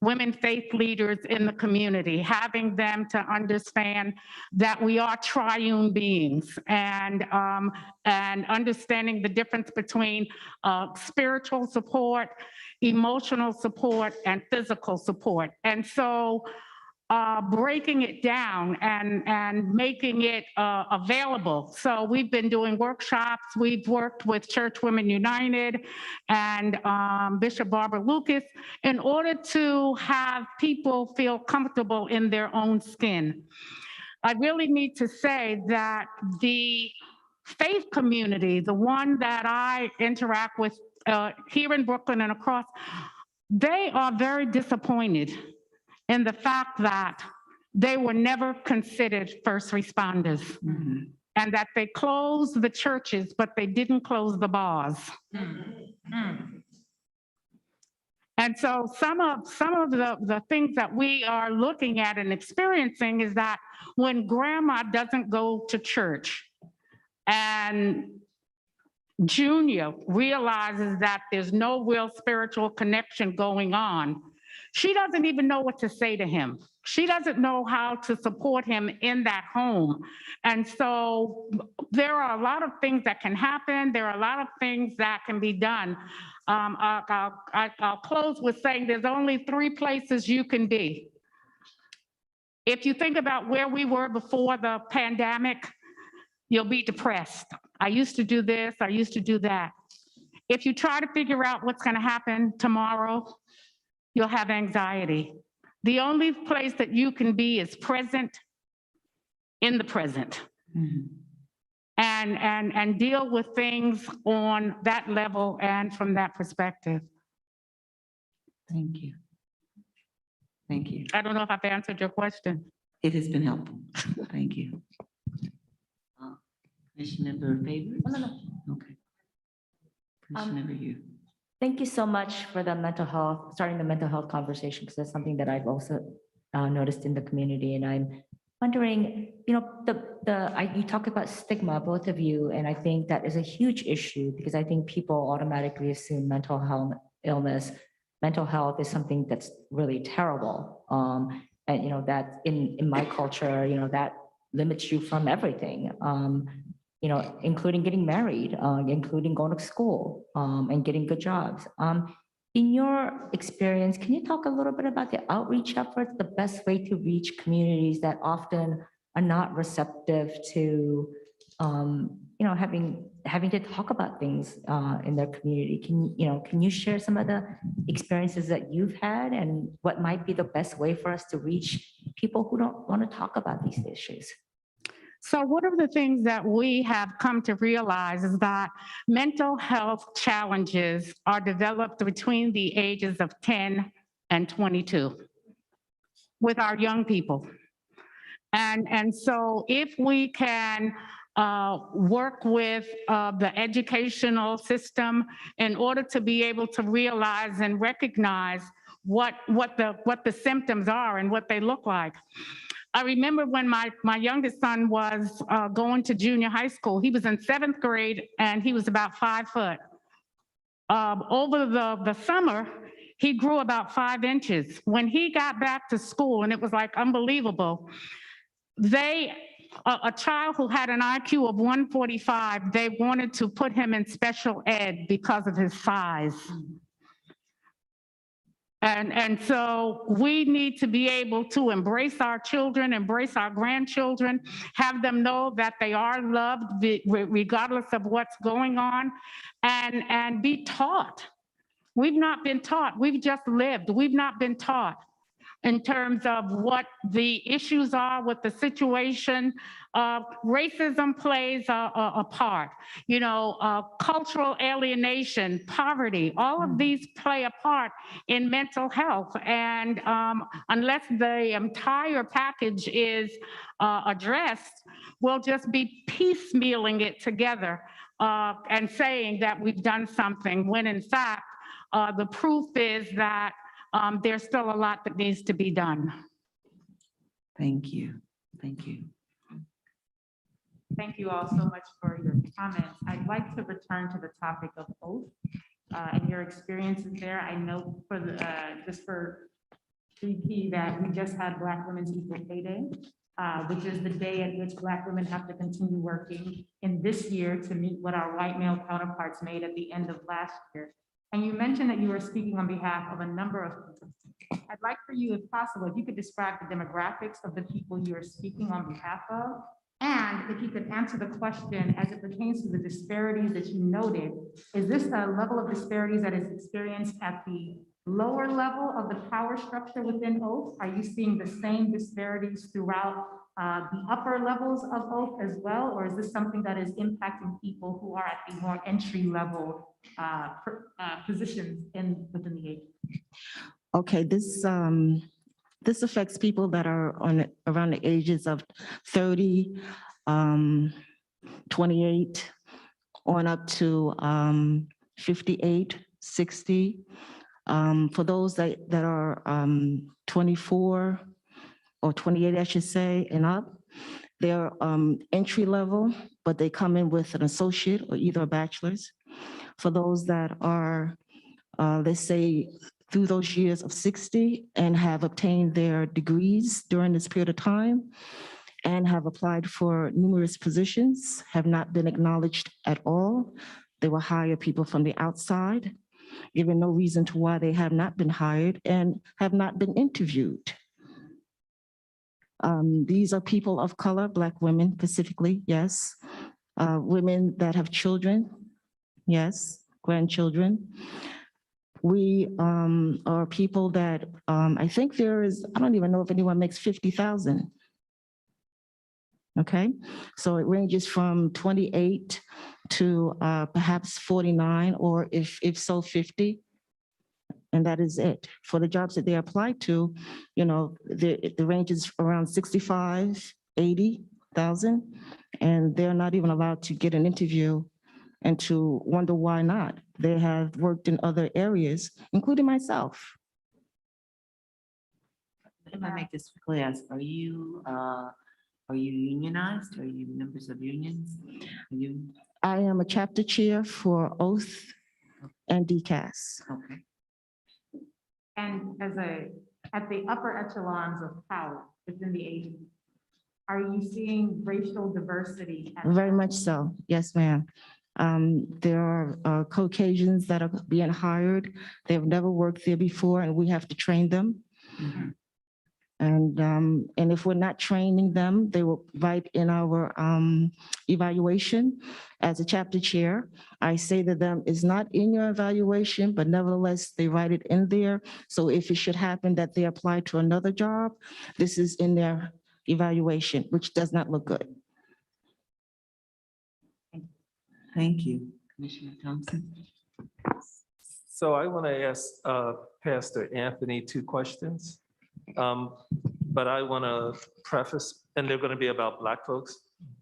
women faith leaders in the community, having them to understand that we are triune beings and understanding the difference between spiritual support, emotional support, and physical support. And so breaking it down and making it available. So we've been doing workshops. We've worked with Church Women United and Bishop Barbara Lucas in order to have people feel comfortable in their own skin. I really need to say that the faith community, the one that I interact with here in Brooklyn and across, they are very disappointed in the fact that they were never considered first responders and that they closed the churches, but they didn't close the bars. And so some of the things that we are looking at and experiencing is that when grandma doesn't go to church and Junior realizes that there's no real spiritual connection going on, she doesn't even know what to say to him. She doesn't know how to support him in that home. And so there are a lot of things that can happen. There are a lot of things that can be done. I'll close with saying there's only 3 places you can be. If you think about where we were before the pandemic, you'll be depressed. I used to do this, I used to do that. If you try to figure out what's going to happen tomorrow, you'll have anxiety. The only place that you can be is present in the present. And deal with things on that level and from that perspective. Thank you. Thank you. I don't know if I've answered your question. It has been helpful. Thank you. Commissioner Favors? No. Okay. Commissioner you. Thank you so much for the mental health, starting the mental health conversation, because that's something that I've also noticed in the community. And I'm wondering, you know, you talk about stigma, both of you, and I think that is a huge issue because I think people automatically assume mental health is something that's really terrible. And, you know, that in my culture, you know, that limits you from everything. You know, including getting married, including going to school, and getting good jobs. In your experience, can you talk a little bit about the outreach efforts, the best way to reach communities that often are not receptive to, you know, having to talk about things in their community? Can you share some of the experiences that you've had and what might be the best way for us to reach people who don't want to talk about these issues? So one of the things that we have come to realize is that mental health challenges are developed between the ages of 10 and 22 with our young people. And so if we can work with the educational system in order to be able to realize and recognize what the symptoms are and what they look like. I remember when my youngest son was going to junior high school, he was in 7th grade and he was about 5 foot. Over the summer, he grew about 5 inches. When he got back to school, and it was like unbelievable, a child who had an IQ of 145, they wanted to put him in special ed because of his size. And so we need to be able to embrace our children, embrace our grandchildren, have them know that they are loved regardless of what's going on, and be taught. We've not been taught, we've just lived, we've not been taught. in terms of what the issues are with the situation. Racism plays a part, you know, cultural alienation, poverty, all of these play a part in mental health. And unless the entire package is addressed, we'll just be piecemealing it together and saying that we've done something, when in fact, the proof is that there's still a lot that needs to be done. Thank you. Thank you. Thank you all so much for your comments. I'd like to return to the topic of oath and your experiences there. I know for the, just for BP that we just had Black Women's Equal Pay Day, which is the day at which Black women have to continue working in this year to meet what our white male counterparts made at the end of last year. And you mentioned that you were speaking on behalf of a number of people. I'd like for you, if possible, if you could describe the demographics of the people you are speaking on behalf of, and if you could answer the question as it pertains to the disparities that you noted. Is this a level of disparities that is experienced at the lower level of the power structure within Oath? Are you seeing the same disparities throughout the upper levels of Oath as well? Or is this something that is impacting people who are at the more entry level positions within the agency? Okay, this affects people that are around the ages of 30, 28, on up to 58, 60. For those that are 24 or 28, I should say, and up, they're entry level, but they come in with an associate or either a bachelor's. For those that are, let's say, through those years of 60 and have obtained their degrees during this period of time and have applied for numerous positions, have not been acknowledged at all. They will hire people from the outside, given no reason to why they have not been hired and have not been interviewed. These are people of color, Black women specifically, yes. Women that have children, yes, grandchildren. We are people that, I think there is, I don't even know if anyone makes 50,000. Okay, so it ranges from 28 to perhaps 49, or if so 50. And that is it. For the jobs that they apply to, you know, the range is around 65, 80,000, and they're not even allowed to get an interview and to wonder why not. They have worked in other areas, including myself. If I make this clear, are you unionized? Are you members of unions? I am a chapter chair for Oath and DCAS. Okay. And at the upper echelons of power within the agency, are you seeing racial diversity? Very much so, yes, ma'am. There are Caucasians that are being hired. They've never worked there before, and we have to train them. Mhm. And if we're not training them, they will write in our evaluation. As a chapter chair, I say to them, it's not in your evaluation, but nevertheless, they write it in there. So if it should happen that they apply to another job, this is in their evaluation, which does not look good. Thank you, Commissioner Thompson. So I want to ask Pastor Anthony 2 questions. But I want to preface, and they're going to be about Black folks,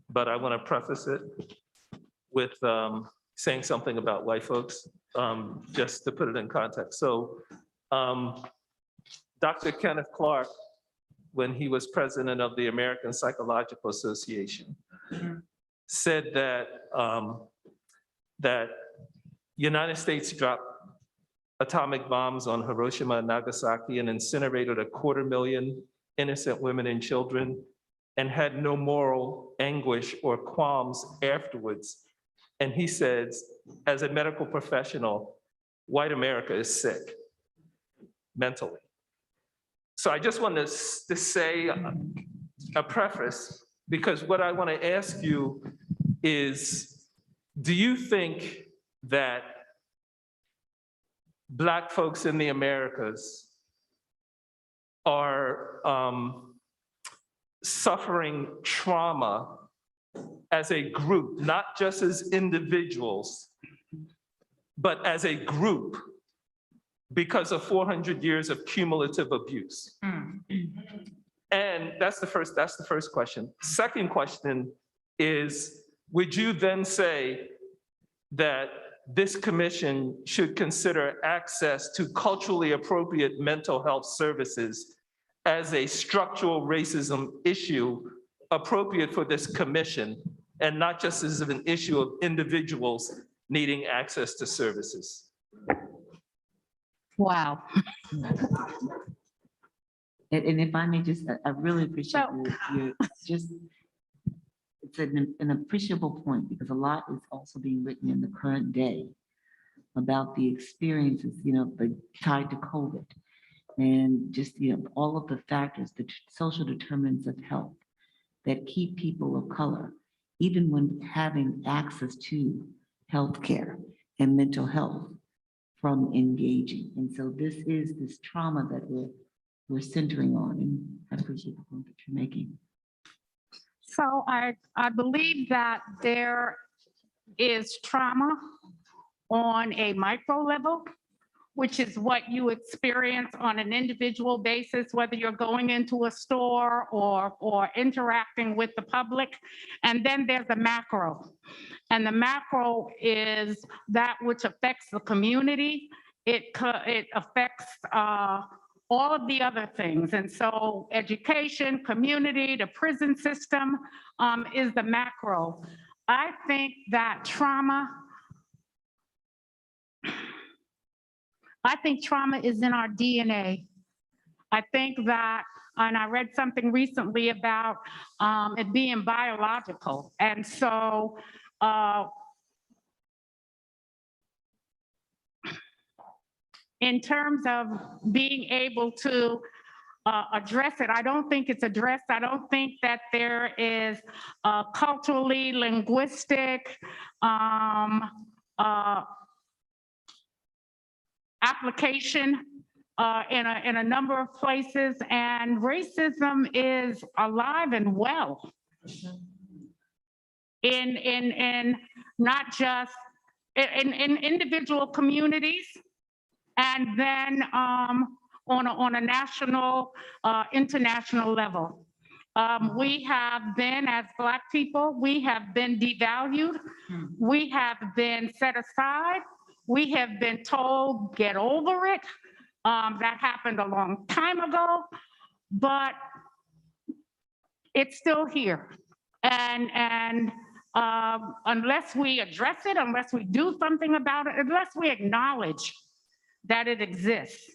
but I want to preface it with saying something about white folks, just to put it in context. So Dr. Kenneth Clark, when he was president of the American Psychological Association, said that that United States dropped atomic bombs on Hiroshima and Nagasaki and incinerated 250,000 innocent women and children and had no moral anguish or qualms afterwards. And he says, as a medical professional, white America is sick mentally. So I just wanted to say a preface, because what I want to ask you is, do you think that Black folks in the Americas are suffering trauma as a group, not just as individuals, but as a group because of 400 years of cumulative abuse. And that's the first question. Second question is, would you then say that this commission should consider access to culturally appropriate mental health services as a structural racism issue appropriate for this commission, and not just as an issue of individuals needing access to services? Wow. And if I may just, I really appreciate your just, it's an appreciable point because a lot is also being written in the current day about the experiences, tied to COVID and just, all of the factors, the social determinants of health that keep people of color, even when having access to healthcare and mental health, from engaging. And so this is this trauma that we're centering on, and I appreciate the point that you're making. So I believe that there is trauma on a micro level, which is what you experience on an individual basis, whether you're going into a store or interacting with the public. And then there's the macro. And the macro is that which affects the community. It affects all of the other things. And so education, community, the prison system is the macro. I think that trauma is in our DNA. I think that, and I read something recently about it being biological. And so in terms of being able to address it, I don't think it's addressed. I don't think that there is culturally linguistic application in a number of places, and racism is alive and well in not just in individual communities, and then on a national, international level. We have been, as Black people, we have been devalued. We have been set aside. We have been told, get over it. That happened a long time ago, but it's still here. And unless we address it, unless we do something about it, unless we acknowledge that it exists,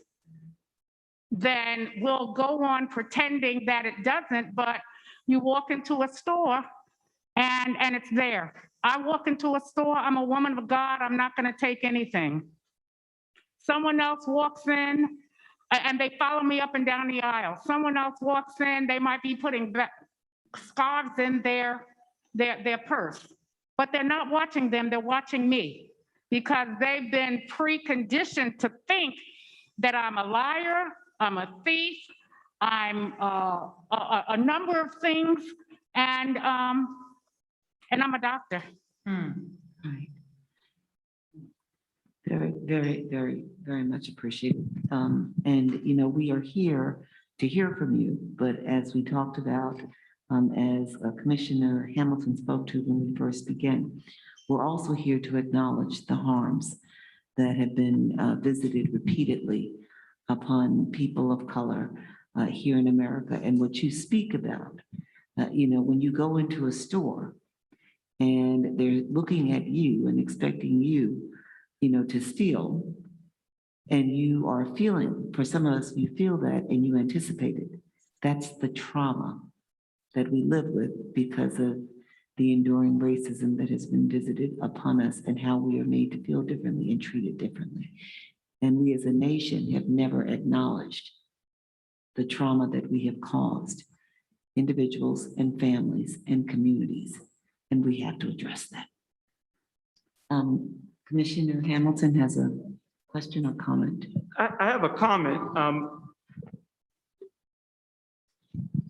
then we'll go on pretending that it doesn't. But you walk into a store and it's there. I walk into a store, I'm a woman of God, I'm not gonna take anything. Someone else walks in and they follow me up and down the aisle. Someone else walks in, they might be putting scarves in their purse, but they're not watching them, they're watching me, because they've been preconditioned to think that I'm a liar, I'm a thief, I'm a number of things, and I'm a doctor. Right. Very, very, very, very much appreciated. And we are here to hear from you, but as we talked about, as Commissioner Hamilton spoke to when we first began, we're also here to acknowledge the harms that have been visited repeatedly upon people of color here in America. And what you speak about, when you go into a store and they're looking at you and expecting you, to steal, and you are feeling, for some of us, you feel that and you anticipate it. That's the trauma that we live with because of the enduring racism that has been visited upon us and how we are made to feel differently and treated differently. And we as a nation have never acknowledged the trauma that we have caused individuals and families and communities, and we have to address that. Commissioner Hamilton has a question or comment. I have a comment.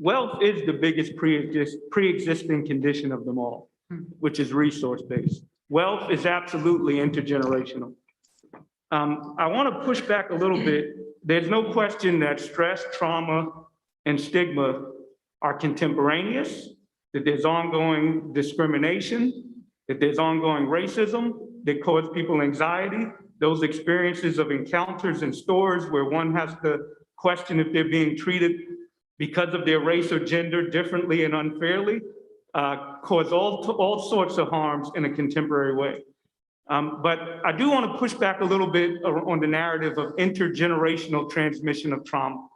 Wealth is the biggest pre-existing condition of them all, which is resource-based. Wealth is absolutely intergenerational. I want to push back a little bit. There's no question that stress, trauma, and stigma are contemporaneous, that there's ongoing discrimination, that there's ongoing racism that cause people anxiety. Those experiences of encounters in stores where one has to question if they're being treated because of their race or gender differently and unfairly, cause all sorts of harms in a contemporary way. But I do want to push back a little bit on the narrative of intergenerational transmission of trauma.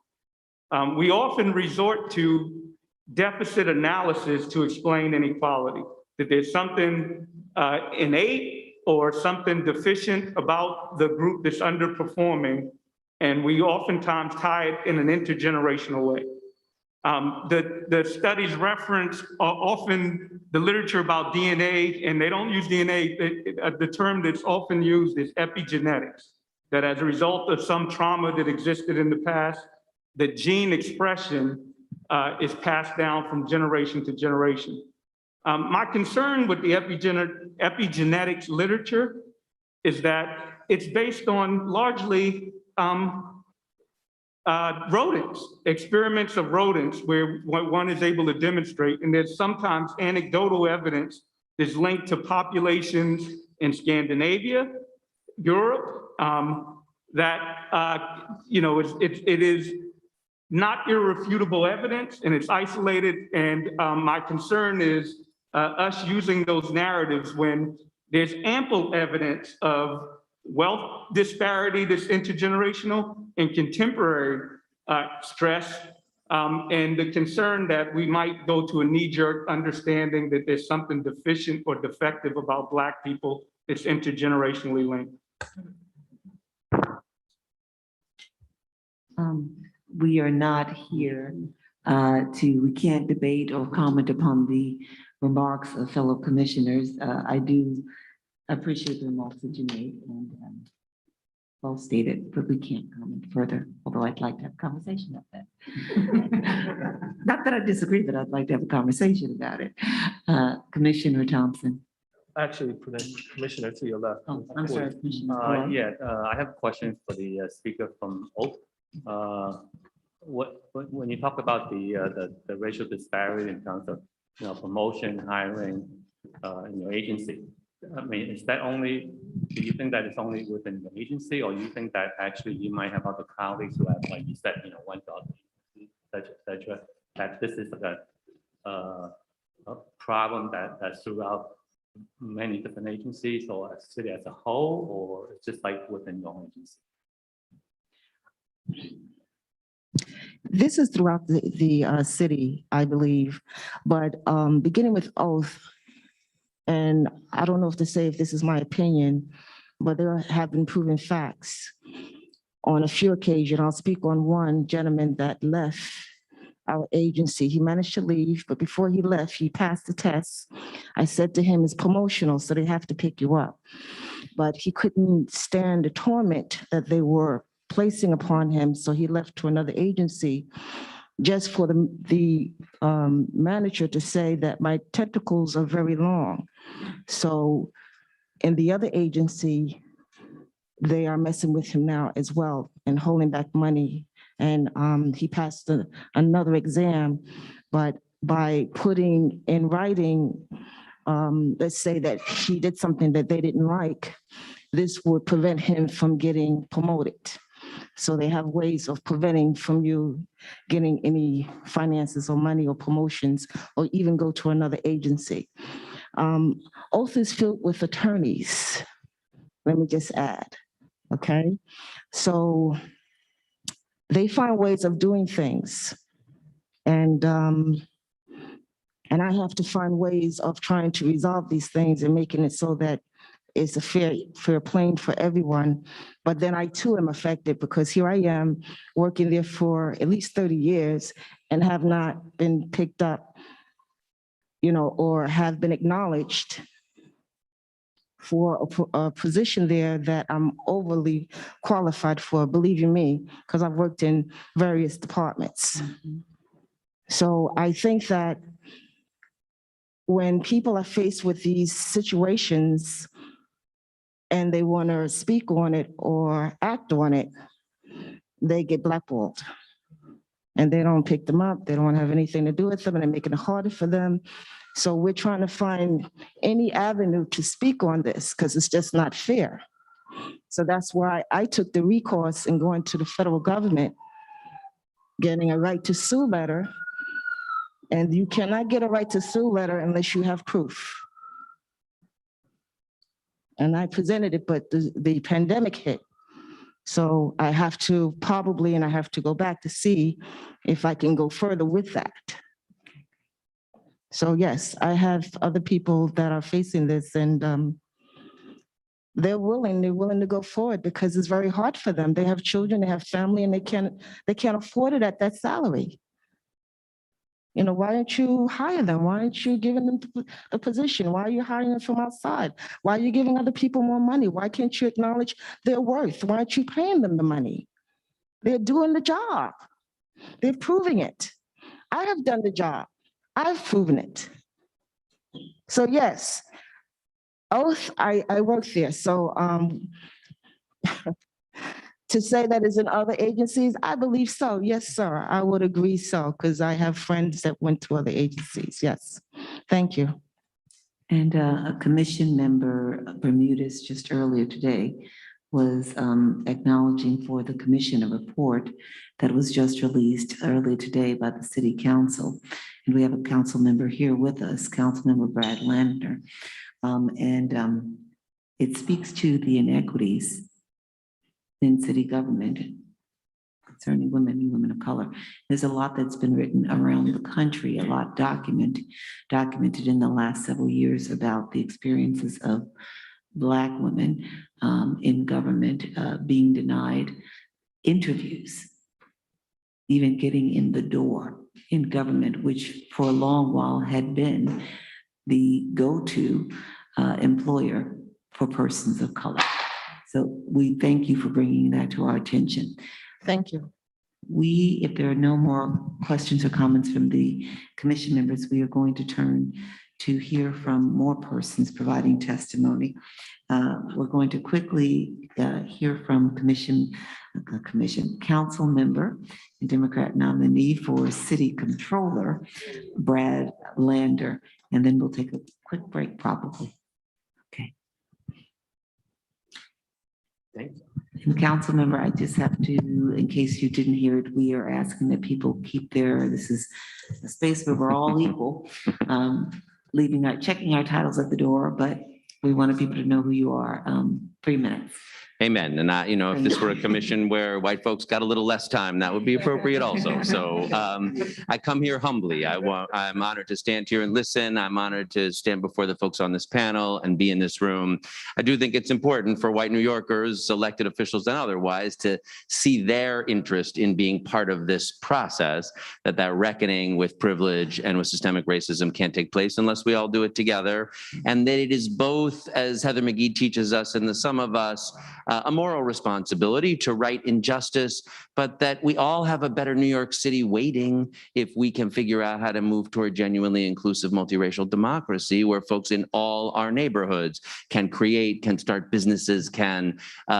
We often resort to deficit analysis to explain inequality, that there's something innate or something deficient about the group that's underperforming, and we oftentimes tie it in an intergenerational way. The studies reference often the literature about DNA, and they don't use DNA. The term that's often used is epigenetics, that as a result of some trauma that existed in the past, the gene expression is passed down from generation to generation. My concern with the epigenetics literature is that it's based on largely rodents, experiments of rodents where one is able to demonstrate, and there's sometimes anecdotal evidence that's linked to populations in Scandinavia, Europe, that it is not irrefutable evidence, and it's isolated. And my concern is us using those narratives when there's ample evidence of wealth disparity that's intergenerational and contemporary stress, and the concern that we might go to a knee-jerk understanding that there's something deficient or defective about Black people that's intergenerationally linked. We are not here we can't debate or comment upon the remarks of fellow commissioners. I do appreciate the remarks that you made and well stated, but we can't comment further, although I'd like to have a conversation about that. Not that I disagree, but I'd like to have a conversation about it. Commissioner Thompson. Actually, Commissioner to your left. Oh, I'm sorry, Commissioner. I have a question for the speaker from Oak. When you talk about the racial disparity in terms of promotion, hiring in your agency, I mean, is that only? Do you think that it's only within the agency, or you think that actually you might have other colleagues who have, like you said, one job, etc., that this is a problem that's throughout many different agencies or a city as a whole, or it's just like within your own agency? This is throughout the city, I believe, but beginning with Oath, and I don't know if to say if this is my opinion, but there have been proven facts on a few occasions. I'll speak on one gentleman that left our agency. He managed to leave, but before he left, he passed the test. I said to him, it's promotional, so they have to pick you up. But he couldn't stand the torment that they were placing upon him, so he left to another agency just for the manager to say that my tentacles are very long. So in the other agency, they are messing with him now as well and holding back money. And he passed another exam, but by putting in writing, let's say that he did something that they didn't like, this would prevent him from getting promoted. So they have ways of preventing from you getting any finances or money or promotions or even go to another agency. Oath is filled with attorneys, let me just add, okay? So they find ways of doing things. And I have to find ways of trying to resolve these things and making it so that it's a fair playing for everyone. But then I too am affected because here I am working there for at least 30 years and have not been picked up, or have been acknowledged for a position there that I'm overly qualified for, believe you me, because I've worked in various departments. So I think that when people are faced with these situations and they want to speak on it or act on it, they get blackballed. And they don't pick them up. They don't have anything to do with them, and they're making it harder for them. So we're trying to find any avenue to speak on this because it's just not fair. So that's why I took the recourse in going to the federal government, getting a right to sue letter. And you cannot get a right to sue letter unless you have proof. And I presented it, but the pandemic hit. So I have to and I have to go back to see if I can go further with that. So yes, I have other people that are facing this, and they're willing to go forward because it's very hard for them. They have children, they have family, and they can't afford it at that salary. You know, why don't you hire them? Why aren't you giving them the position? Why are you hiring them from outside? Why are you giving other people more money? Why can't you acknowledge their worth? Why aren't you paying them the money? They're doing the job. They're proving it. I have done the job. I've proven it. So yes, oath, I work there. So to say that is in other agencies, I believe so. Yes, sir. I would agree so, because I have friends that went to other agencies. Yes. Thank you. And a commission member, Bermudez, just earlier today was acknowledging for the commission a report that was just released earlier today by the city council. And we have a council member here with us, Councilmember Brad Lander. It speaks to the inequities in city government concerning women and women of color. There's a lot that's been written around the country, a lot documented in the last several years about the experiences of Black women in government being denied interviews, even getting in the door in government, which for a long while had been the go-to employer for persons of color. So we thank you for bringing that to our attention. Thank you. If there are no more questions or comments from the commission members, we are going to turn to hear from more persons providing testimony. We're going to quickly hear from council member and Democrat nominee for city controller, Brad Lander, and then we'll take a quick break probably. Okay. Thanks. And council member, I just have to, in case you didn't hear it, we are asking that people keep this is a space where we're all equal, checking our titles at the door, but we wanted people to know who you are. 3 minutes. Amen. And if this were a commission where white folks got a little less time, that would be appropriate also. So I come here humbly. I'm honored to stand here and listen. I'm honored to stand before the folks on this panel and be in this room. I do think it's important for white New Yorkers, elected officials and otherwise, to see their interest in being part of this process, that reckoning with privilege and with systemic racism can't take place unless we all do it together. And that it is both, as Heather McGee teaches us and the sum of us, a moral responsibility to right injustice, but that we all have a better New York City waiting if we can figure out how to move toward genuinely inclusive multiracial democracy where folks in all our neighborhoods can create, can start businesses, can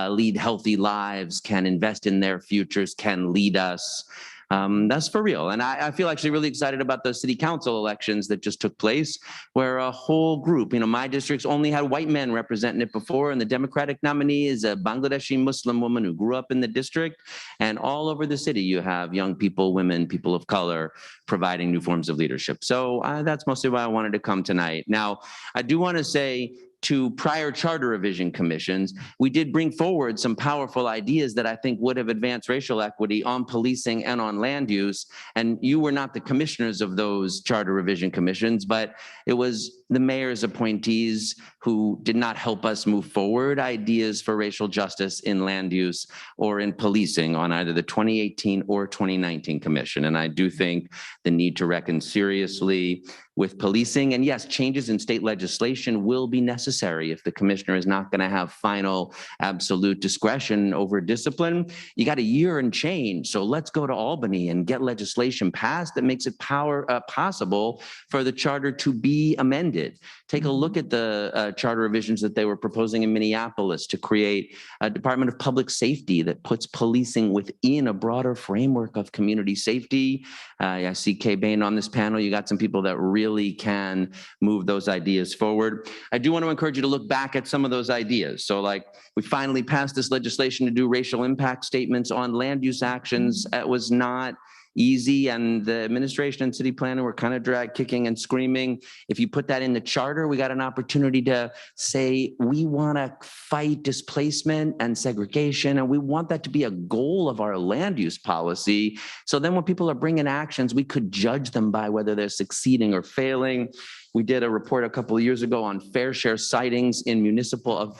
lead healthy lives, can invest in their futures, can lead us. That's for real. And I feel actually really excited about the city council elections that just took place, where a whole group, my districts only had white men representing it before, and the Democratic nominee is a Bangladeshi Muslim woman who grew up in the district. And all over the city, you have young people, women, people of color providing new forms of leadership. So that's mostly why I wanted to come tonight. Now, I do want to say, to prior charter revision commissions, we did bring forward some powerful ideas that I think would have advanced racial equity on policing and on land use. And you were not the commissioners of those charter revision commissions, but it was the mayor's appointees who did not help us move forward ideas for racial justice in land use or in policing on either the 2018 or 2019 commission. And I do think the need to reckon seriously with policing. And yes, changes in state legislation will be necessary if the commissioner is not going to have final absolute discretion over discipline. You got a year and change. So let's go to Albany and get legislation passed that makes it possible for the charter to be amended. Take a look at the charter revisions that they were proposing in Minneapolis to create a Department of Public Safety that puts policing within a broader framework of community safety. I see Kay Bain on this panel. You got some people that really can move those ideas forward. I do want to encourage you to look back at some of those ideas. So like we finally passed this legislation to do racial impact statements on land use actions. It was not easy, and the administration and city planner were kind of kicking and screaming. If you put that in the charter, we got an opportunity to say, we want to fight displacement and segregation, and we want that to be a goal of our land use policy. So then when people are bringing actions, we could judge them by whether they're succeeding or failing. We did a report a couple of years ago on fair share sightings in municipal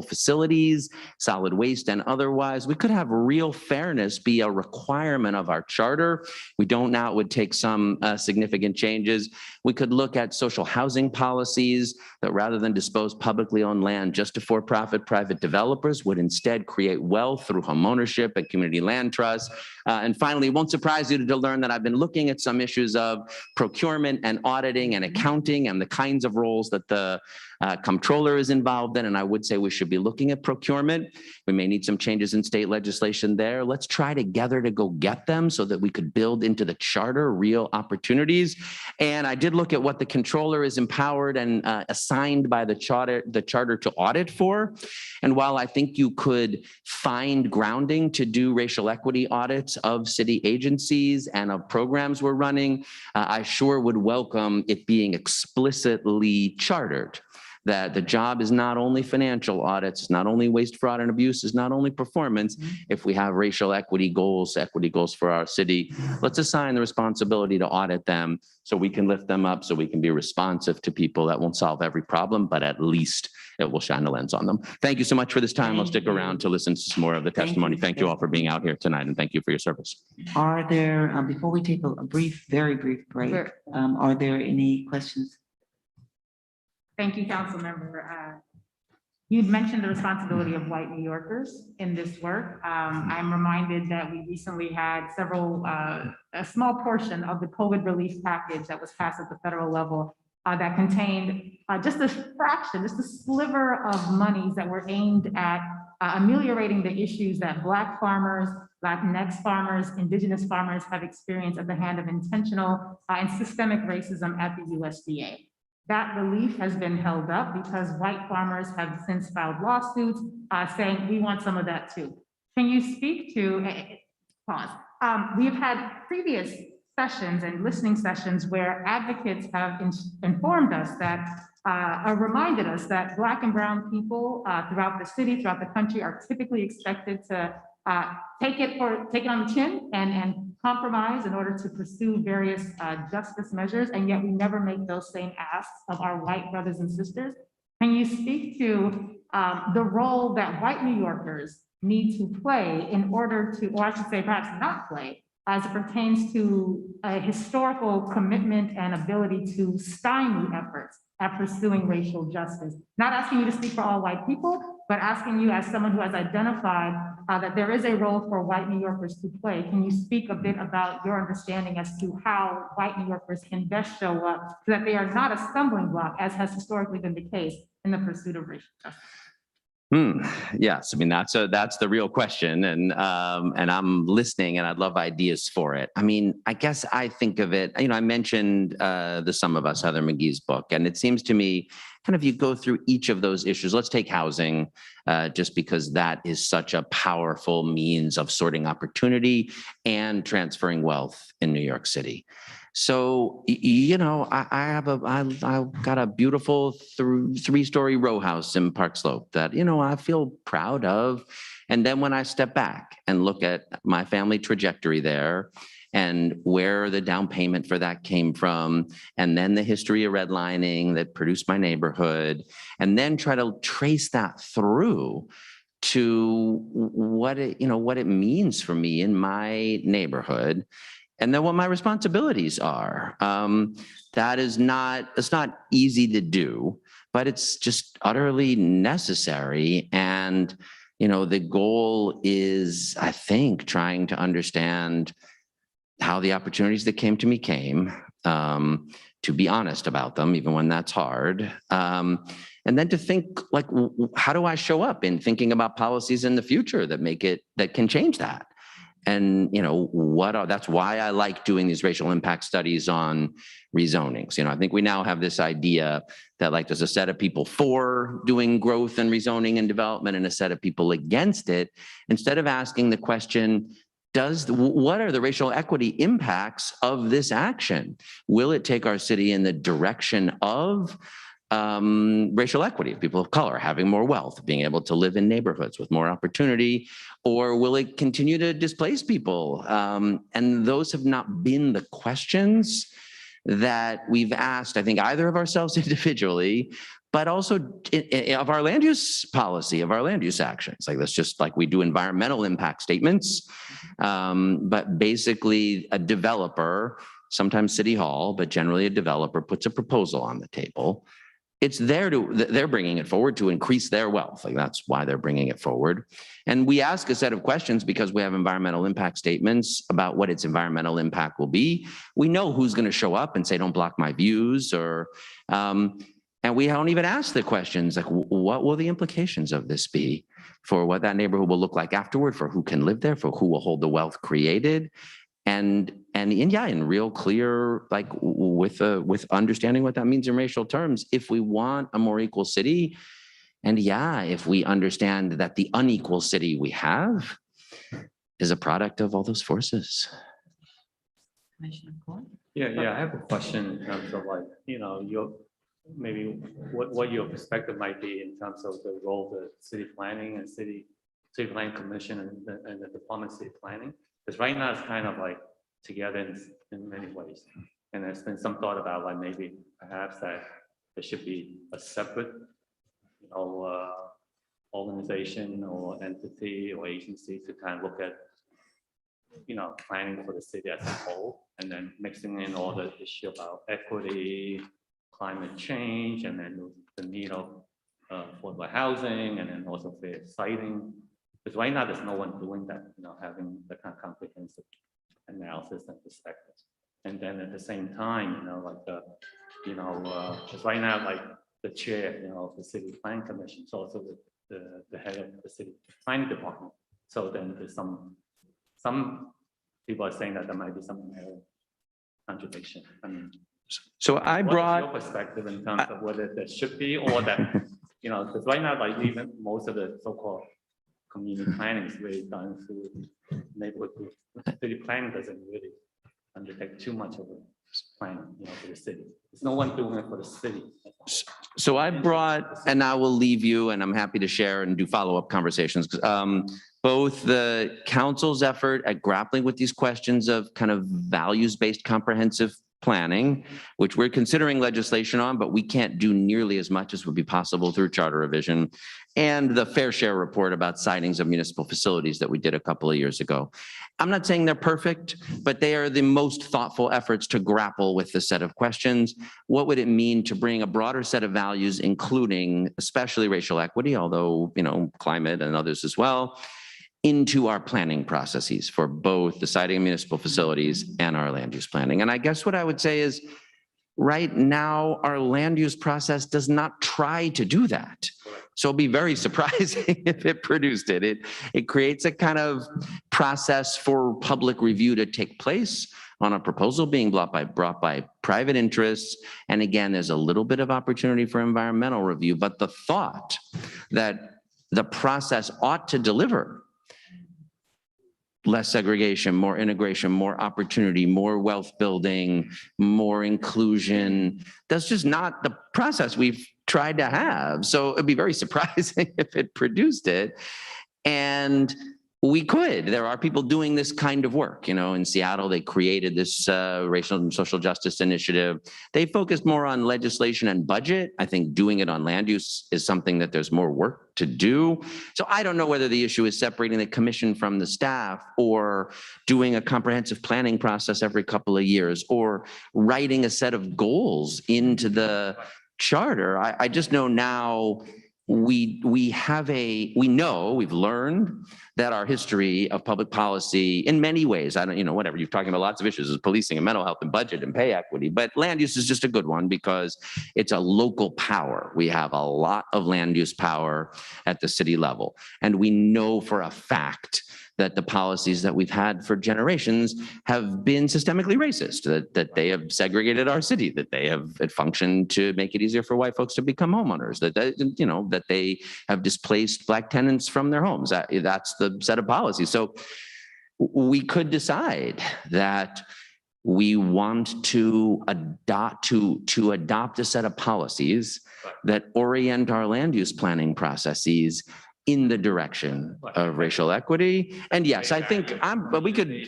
facilities, solid waste and otherwise. We could have real fairness be a requirement of our charter. We don't now. It would take some significant changes. We could look at social housing policies that rather than dispose publicly owned land just to for-profit private developers would instead create wealth through homeownership and community land trusts. And finally, it won't surprise you to learn that I've been looking at some issues of procurement and auditing and accounting and the kinds of roles that the comptroller is involved in. And I would say we should be looking at procurement. We may need some changes in state legislation there. Let's try together to go get them so that we could build into the charter real opportunities. And I did look at what the comptroller is empowered and assigned by the charter to audit for. And while I think you could find grounding to do racial equity audits of city agencies and of programs we're running, I sure would welcome it being explicitly chartered. That the job is not only financial audits, not only waste, fraud, and abuse, is not only performance. If we have racial equity goals for our city, let's assign the responsibility to audit them so we can lift them up, so we can be responsive to people. That won't solve every problem, but at least it will shine a lens on them. Thank you so much for this time. I'll stick around to listen to some more of the testimony. Thank you all for being out here tonight, and thank you for your service. Are there, before we take a very brief break, Sure. are there any questions? Thank you, Councilmember. You'd mentioned the responsibility of white New Yorkers in this work. I'm reminded that we recently had a small portion of the COVID relief package that was passed at the federal level that contained just a fraction, just a sliver of monies that were aimed at ameliorating the issues that Black farmers, Latinx farmers, Indigenous farmers have experienced at the hand of intentional and systemic racism at the USDA. That relief has been held up because white farmers have since filed lawsuits saying, we want some of that too. Can you speak to, pause. We've had previous sessions and listening sessions where advocates have informed us that, or reminded us that Black and brown people throughout the city, throughout the country are typically expected to take it on the chin and compromise in order to pursue various justice measures, and yet we never make those same asks of our white brothers and sisters. Can you speak to the role that white New Yorkers need to play in order to, or I should say perhaps not play, as it pertains to a historical commitment and ability to stymie efforts at pursuing racial justice? Not asking you to speak for all white people, but asking you as someone who has identified that there is a role for white New Yorkers to play. Can you speak a bit about your understanding as to how white New Yorkers can best show up so that they are not a stumbling block, as has historically been the case in the pursuit of racial justice? Yes, I mean, that's the real question, and I'm listening, and I'd love ideas for it. I mean, I guess I think of it, I mentioned The Sum of Us, Heather McGhee's book, and it seems to me, kind of you go through each of those issues. Let's take housing, just because that is such a powerful means of sorting opportunity and transferring wealth in New York City. So, I've got a beautiful three-story row house in Park Slope that, I feel proud of. And then when I step back and look at my family trajectory there and where the down payment for that came from, and then the history of redlining that produced my neighborhood, and then try to trace that through to what it means for me in my neighborhood, and then what my responsibilities are. That is not, it's not easy to do, but it's just utterly necessary. And, you know, the goal is, I think, trying to understand how the opportunities that came to me came, to be honest about them, even when that's hard. And then to think, like, how do I show up in thinking about policies in the future that make it, that can change that? And, you know, that's why I like doing these racial impact studies on rezonings. You know, I think we now have this idea that, like, there's a set of people for doing growth and rezoning and development and a set of people against it, instead of asking the question, what are the racial equity impacts of this action? Will it take our city in the direction of racial equity, people of color having more wealth, being able to live in neighborhoods with more opportunity, or will it continue to displace people? And those have not been the questions that we've asked, I think, either of ourselves individually, but also of our land use policy, of our land use actions. Like, that's just like we do environmental impact statements, but basically a developer, sometimes City Hall, but generally a developer, puts a proposal on the table. It's there they're bringing it forward to increase their wealth. Like, that's why they're bringing it forward. And we ask a set of questions because we have environmental impact statements about what its environmental impact will be. We know who's going to show up and say, don't block my views, or, and we don't even ask the questions like, what will the implications of this be for what that neighborhood will look like afterward, for who can live there, for who will hold the wealth created. And yeah, in real clear, like with understanding what that means in racial terms, if we want a more equal city, and yeah, if we understand that the unequal city we have is a product of all those forces. Yeah, I have a question in terms of, like, you know, maybe what your perspective might be in terms of the role of the city planning and city planning commission and the Department of City Planning. Because right now it's kind of like together in many ways. And there's been some thought about, like, maybe perhaps that there should be a separate, you know, organization or entity or agency to kind of look at, you know, planning for the city as a whole, and then mixing in all the issue about equity, climate change, and then the need of affordable housing, and then also fair siting. Because right now there's no one doing that, you know, having the kind of comprehensive analysis and perspective. And then at the same time, you know, like because right now, like, the chair, you know, of the city planning commission is also the head of the city planning department. So then there's some people are saying that there might be some contradiction. I mean, so I brought your perspective in terms of whether there should be, or that, you know, because right now, like, even most of the so-called community planning is really done through neighborhood groups. City planning doesn't really undertake too much of a planning, you know, for the city. There's no one doing it for the city. So I brought, and I will leave you, and I'm happy to share and do follow-up conversations. Both the council's effort at grappling with these questions of kind of values-based comprehensive planning, which we're considering legislation on, but we can't do nearly as much as would be possible through charter revision, and the fair share report about sightings of municipal facilities that we did a couple of years ago. I'm not saying they're perfect, but they are the most thoughtful efforts to grapple with the set of questions. What would it mean to bring a broader set of values, including especially racial equity, although, you know, climate and others as well, into our planning processes for both the siting of municipal facilities and our land use planning. And I guess what I would say is, right now, our land use process does not try to do that. So it'll be very surprising if it produced it. It creates a kind of process for public review to take place on a proposal being brought by private interests. And again, there's a little bit of opportunity for environmental review, but the thought that the process ought to deliver less segregation, more integration, more opportunity, more wealth building, more inclusion. That's just not the process we've tried to have. So it'd be very surprising if it produced it. And we could. There are people doing this kind of work. You know, in Seattle, they created this racial and social justice initiative. They focused more on legislation and budget. I think doing it on land use is something that there's more work to do. So I don't know whether the issue is separating the commission from the staff or doing a comprehensive planning process every couple of years or writing a set of goals into the charter. I just know now we've learned that our history of public policy in many ways, whatever, you're talking about lots of issues, is policing and mental health and budget and pay equity, but land use is just a good one because it's a local power. We have a lot of land use power at the city level. And we know for a fact that the policies that we've had for generations have been systemically racist, that they have segregated our city, that they have functioned to make it easier for white folks to become homeowners, that they have displaced Black tenants from their homes. That's the set of policies. So we could decide that we want to adopt a set of policies that orient our land use planning processes in the direction of racial equity. And yes, I think but we could,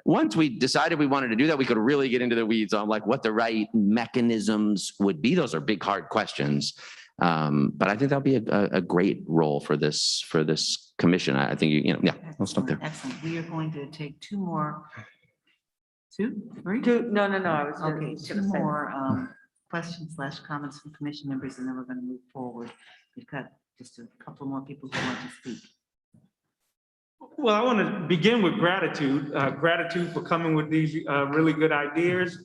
once we decided we wanted to do that, we could really get into the weeds on like what the right mechanisms would be. Those are big, hard questions. But I think that'll be a great role for this commission. I think, I'll stop there. Excellent. We are going to take two, three? No, I was. Okay, two more questions/comments from commission members, and then we're going to move forward. We've got just a couple more people who want to speak. Well, I want to begin with gratitude. Gratitude for coming with these really good ideas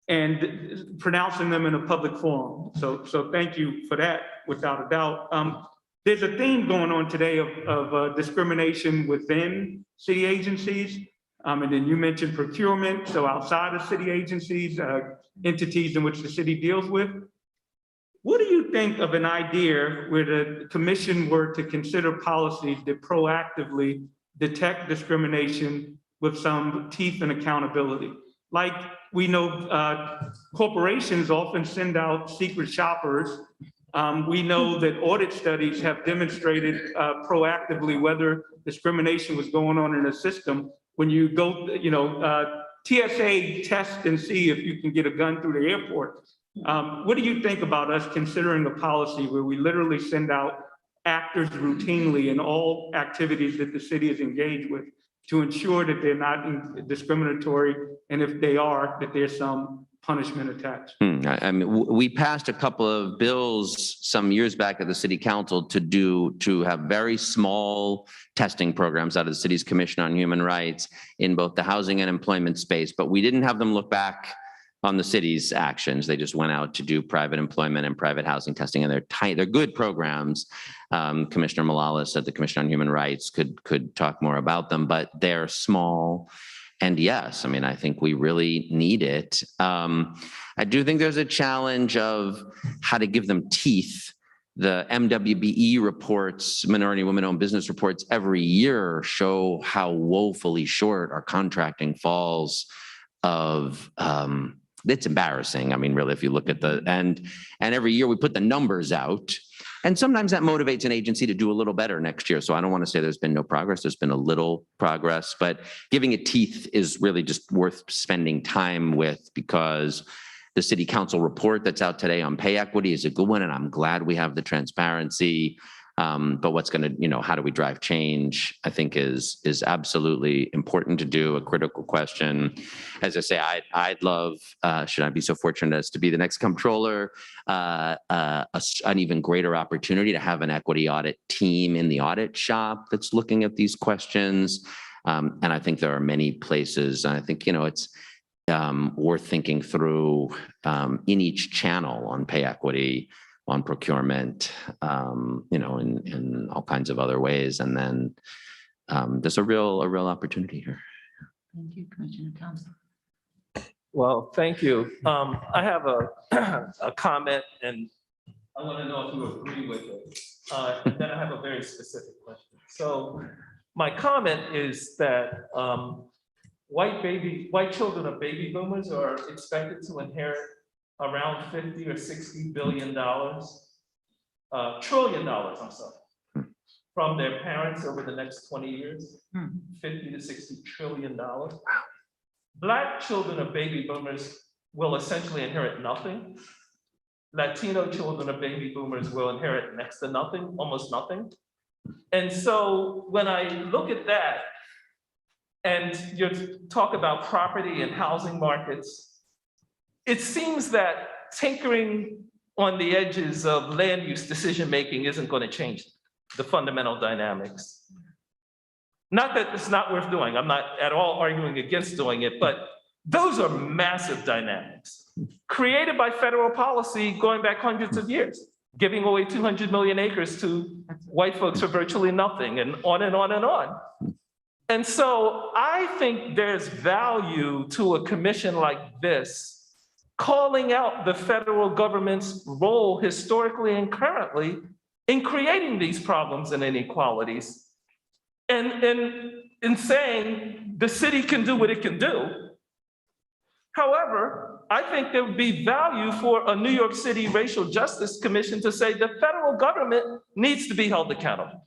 and pronouncing them in a public forum. So thank you for that, without a doubt. There's a theme going on today of discrimination within city agencies. And then you mentioned procurement. So outside of city agencies, entities in which the city deals with. What do you think of an idea where the commission were to consider policies that proactively detect discrimination with some teeth and accountability? Like we know corporations often send out secret shoppers. We know that audit studies have demonstrated proactively whether discrimination was going on in a system. When you go, TSA test and see if you can get a gun through the airport. What do you think about us considering a policy where we literally send out actors routinely in all activities that the city is engaged with to ensure that they're not discriminatory, and if they are, that there's some punishment attached? I mean, we passed a couple of bills some years back at the city council to have very small testing programs out of the city's Commission on Human Rights in both the housing and employment space, but we didn't have them look back on the city's actions. They just went out to do private employment and private housing testing, and they're good programs. Commissioner Malala said the Commission on Human Rights could talk more about them, but they're small. And yes, I mean, I think we really need it. I do think there's a challenge of how to give them teeth. The MWBE reports, Minority Women-Owned Business reports, every year show how woefully short our contracting falls of, it's embarrassing. I mean, really, if you look at and every year we put the numbers out, and sometimes that motivates an agency to do a little better next year. So I don't want to say there's been no progress. There's been a little progress, but giving it teeth is really just worth spending time with, because the city council report that's out today on pay equity is a good one, and I'm glad we have the transparency. But what's going to, how do we drive change, I think is absolutely important to do, a critical question. As I say, I'd love, should I be so fortunate as to be the next comptroller, an even greater opportunity to have an equity audit team in the audit shop that's looking at these questions. And I think there are many places, and I think, it's worth thinking through in each channel on pay equity, on procurement, in all kinds of other ways. And then there's a real opportunity here. Thank you, Commissioner Thompson. Well, thank you. I have a comment, and I want to know if you agree with it. And then I have a very specific question. So my comment is that white children of baby boomers are expected to inherit around 50 or 60 billion dollars, trillion dollars, I'm sorry, from their parents over the next 20 years, 50 to 60 trillion dollars. Black children of baby boomers will essentially inherit nothing. Latino children of baby boomers will inherit next to nothing, almost nothing. And so when I look at that, and you talk about property and housing markets, it seems that tinkering on the edges of land use decision-making isn't going to change the fundamental dynamics. Not that it's not worth doing, I'm not at all arguing against doing it, but those are massive dynamics created by federal policy going back hundreds of years, giving away 200 million acres to white folks for virtually nothing, and on and on and on. And so I think there's value to a commission like this calling out the federal government's role historically and currently in creating these problems and inequalities. And in saying the city can do what it can do. However, I think there would be value for a New York City Racial Justice Commission to say the federal government needs to be held accountable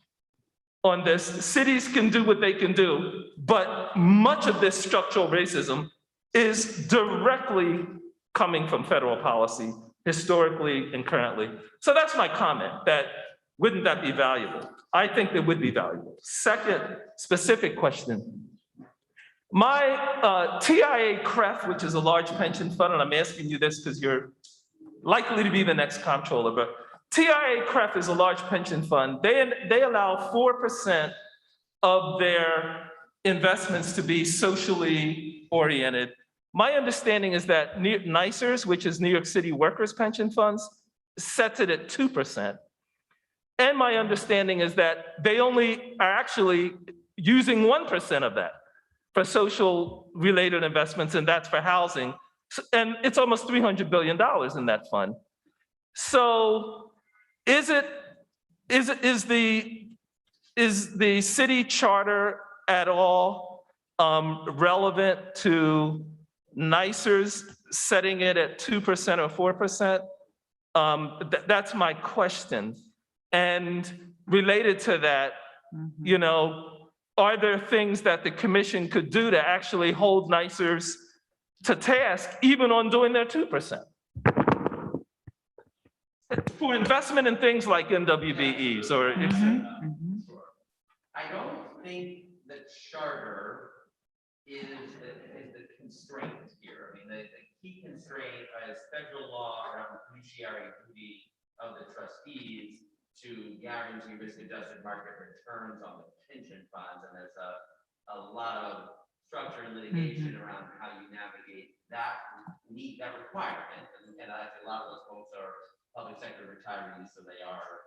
on this. Cities can do what they can do, but much of this structural racism is directly coming from federal policy, historically and currently. So that's my comment, that wouldn't that be valuable? I think it would be valuable. Second specific question. My TIA-CREF, which is a large pension fund, and I'm asking you this because you're likely to be the next comptroller, but TIA-CREF is a large pension fund. They allow 4% of their investments to be socially oriented. My understanding is that NYCERS, which is New York City Workers' Pension Funds, sets it at 2%. And my understanding is that they only are actually using 1% of that for social related investments, and that's for housing. And it's almost $300 billion in that fund. So is the city charter at all relevant to NYCERS setting it at 2% or 4%? That's my question. And related to that, you know, are there things that the commission could do to actually hold NYCERS to task, even on doing their 2%? For investment in things like NWBEs or. I don't think the charter is the constraint here. I mean, the key constraint is federal law around the fiduciary duty of the trustees to guarantee risk-adjusted market returns on the pension funds, and there's a lot of structure and litigation around how you navigate that requirement. And actually, a lot of those folks are public sector retirees, so they are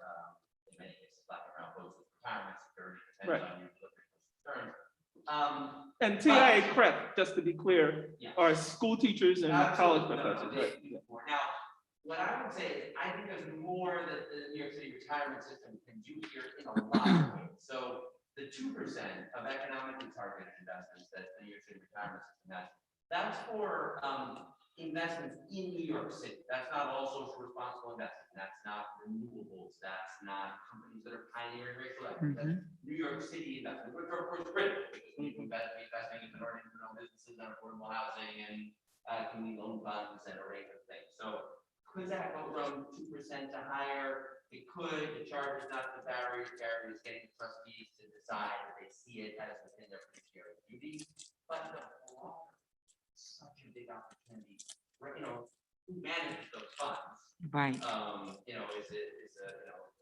in many cases black and brown folks with retirement security, depends on you look at those returns. And TIA-CREF, just to be clear, are school teachers and college professors. Right? Now, what I would say is, I think there's more that the New York City retirement system can do here in a lot of ways. So the 2% of economically targeted investments that the New York City retirement system has, that's for investments in New York City. That's not all social responsible investing. That's not renewables. That's not companies that are pioneering racial equity. That's New York City investments, which are of course critical, because we need to investing in minority-owned businesses and affordable housing and community loan funds and a range of things. So could that go from 2% to higher? It could. The charter is not the barrier. The barrier is getting the trustees to decide that they see it as within their fiduciary duty. But the law is such a big opportunity. You know, who manages those funds? Right. You know, is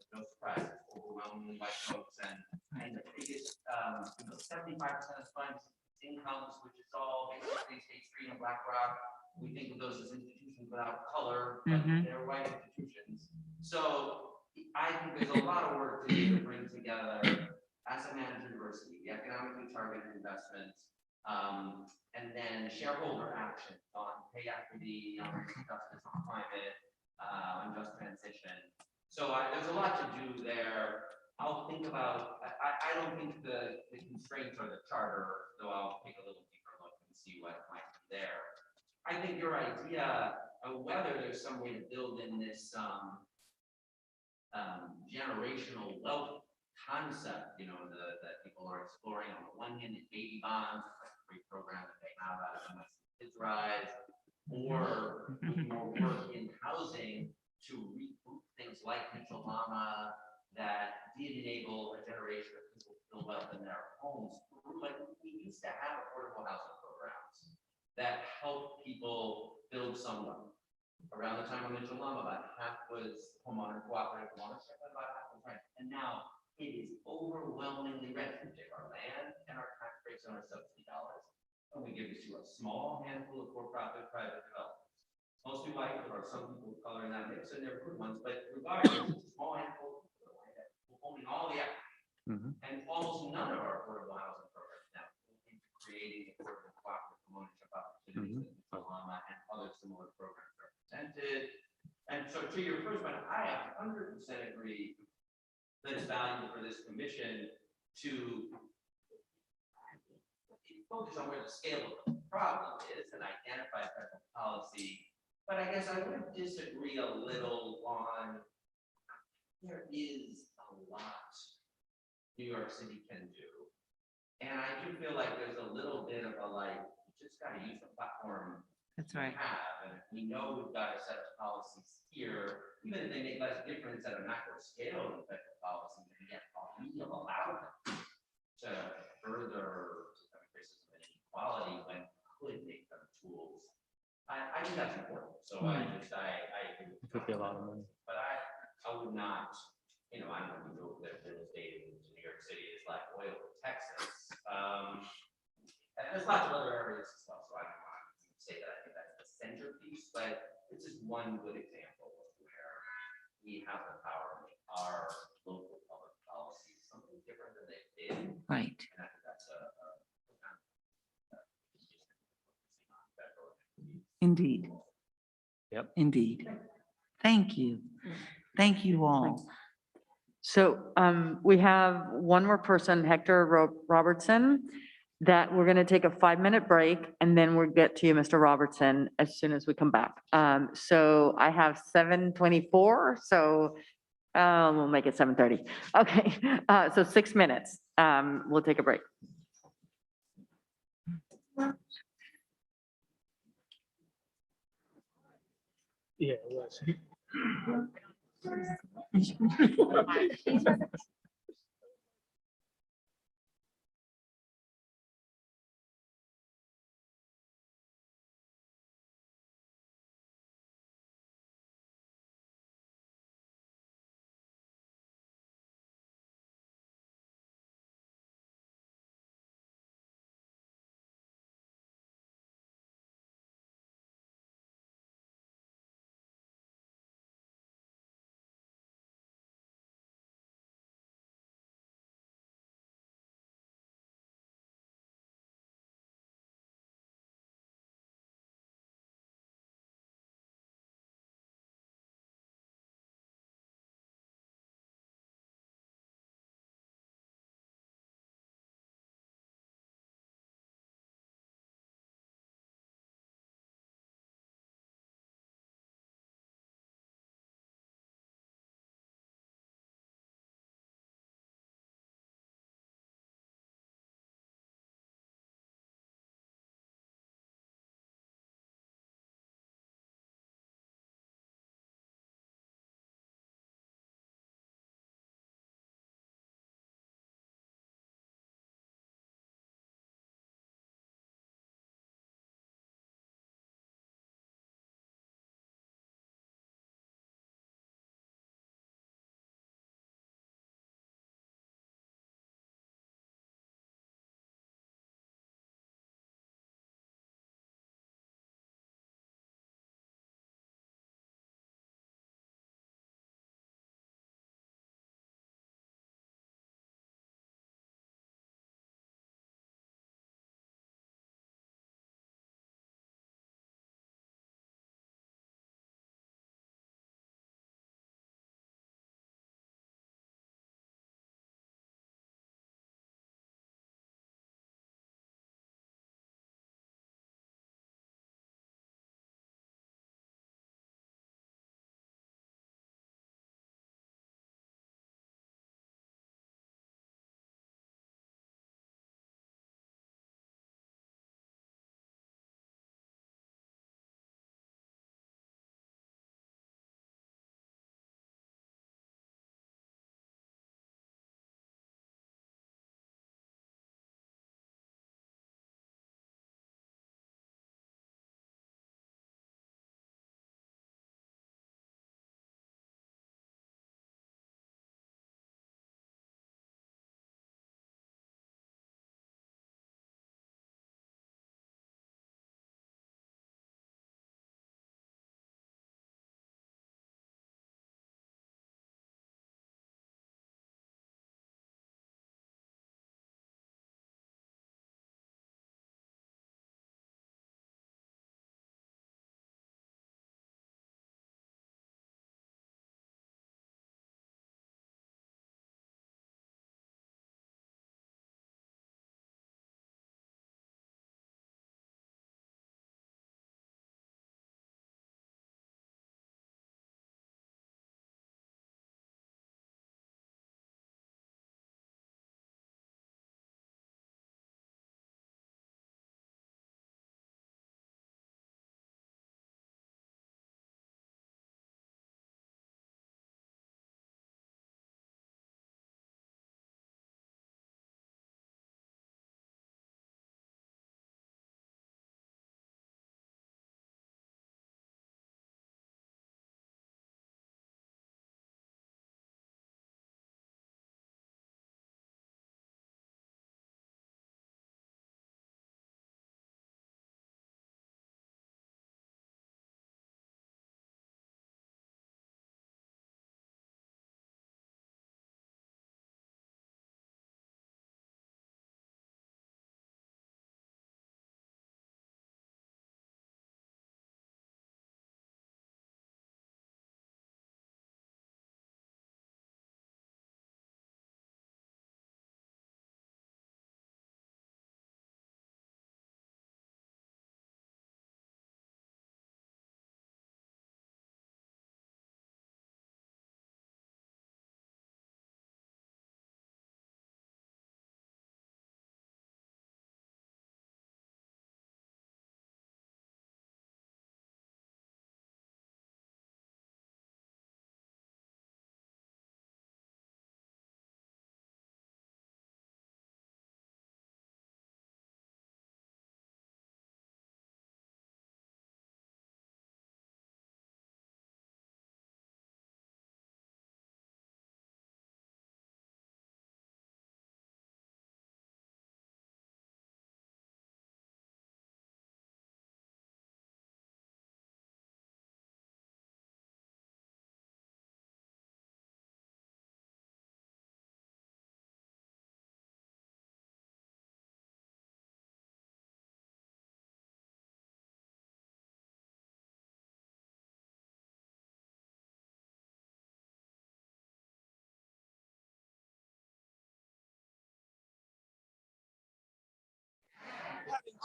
no surprise, it's overwhelmingly white folks, and the biggest, 75% of funds incomes, which is all basically State Street and BlackRock. We think of those as institutions without color, but they're white institutions. So I think there's a lot of work to do to bring together asset management diversity, the economically targeted investments, and then shareholder action on pay equity, on justice, on climate, on just transition. So there's a lot to do there. I'll think about, I don't think the constraints are the charter, though I'll take a little deeper look and see what might be there. I think your idea of whether there's some way to build in this generational wealth concept concept, that people are exploring. On the one hand, the baby bonds, like a great program that they have out of Kids Rise, or more work in housing to reboot things like Mitchell Mama that did enable a generation of people to build wealth in their homes. Like we used to have affordable housing programs that help people build somewhere. Around the time of Mitchell Mama, about half was homeowner cooperative ownership, and about half was rent. And now it is overwhelmingly rent. We take our land and our tax breaks and our subsidy dollars, and we give it to a small handful of for-profit private developers. Mostly white, there are some people of color in that mix, and they're good ones, but regardless, it's a small handful of people owning all the equity. And almost none of our affordable housing programs now into creating affordable cooperative ownership opportunities that Mitchell Mama and other similar programs represented. And so to your first point, I 100% agree that it's valuable for this commission to focus on where the scale of the problem is and identify federal policy. But I guess I would disagree a little on there is a lot New York City can do. And I do feel like there's a little bit of a you just got to use the platform. That's right. And we know we've got a set of policies here, even if they make less difference at a macro scale than federal policies, and yet we have allowed them to further systemic racism and inequality when we could make them tools. I think that's important. So I agree. It could be a lot of money. But I would not, I don't know, we go there real estate in New York City is like oil in Texas. And there's lots of other areas as well. So I don't want to say that I think that's the centerpiece, but it's just one good example of where we have the power to make our local public policies something different than they've been. Right. And I think that's Indeed. Yep. Indeed. Thank you. Thank you all. So we have one more person, Hector Robertson, that we're going to take a 5-minute break and then we'll get to you, Mr. Robertson, as soon as we come back. So I have 7:24, so we'll make it 7:30. Okay, so 6 minutes. We'll take a break. Yeah, it was.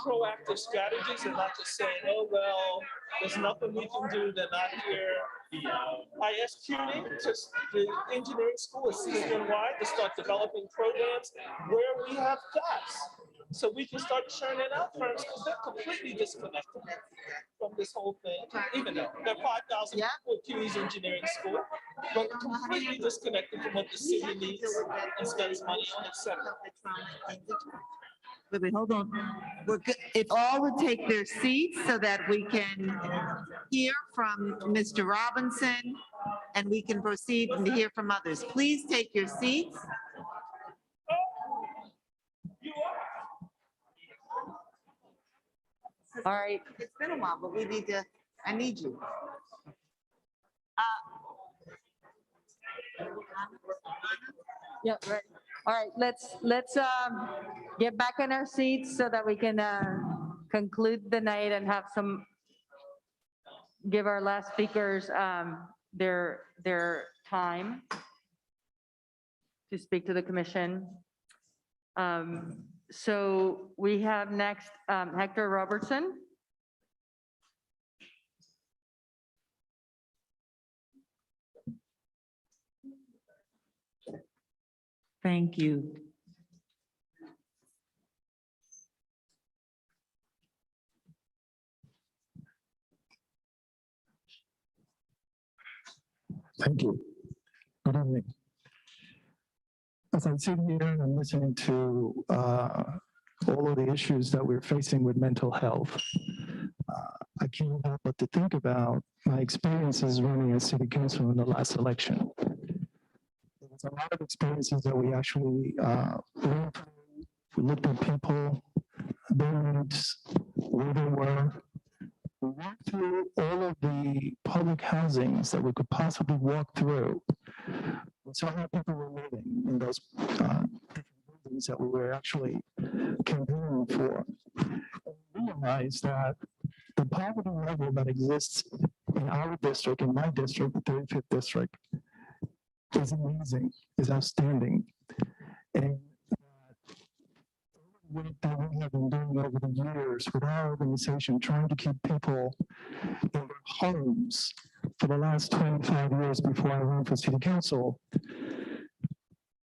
proactive strategies and not just saying, oh, well, there's nothing we can do, they're not here. I asked CUNY, the engineering school is system-wide, to start developing programs where we have gaps. So we can start churning out firms because they're completely disconnected from this whole thing, even though there are 5,000 people at CUNY's engineering school, but completely disconnected from what the city needs and spends money on, et cetera. Wait, hold on. We're good. If all would take their seats so that we can hear from Mr. Robinson and we can proceed and hear from others. Please take your seats. All right. It's been a while, but we need to, I need you. Yeah, right. All right, let's get back in our seats so that we can conclude the night and have give our last speakers their time to speak to the commission. So we have next Hector Robertson. Thank you. Thank you. Good evening. As I sit here and listening to all of the issues that we're facing with mental health, I can't help but to think about my experiences running as city council in the last election. There was a lot of experiences that we actually went through. We looked at people, their needs, where they were. We walked through all of the public housings that we could possibly walk through. We saw how people were living in those different buildings that we were actually campaigning for. And we realized that the poverty level that exists in our district, in my district, the 35th district, is amazing, is outstanding. And work that we have been doing over the years with our organization, trying to keep people in their homes for the last 25 years before I ran for city council,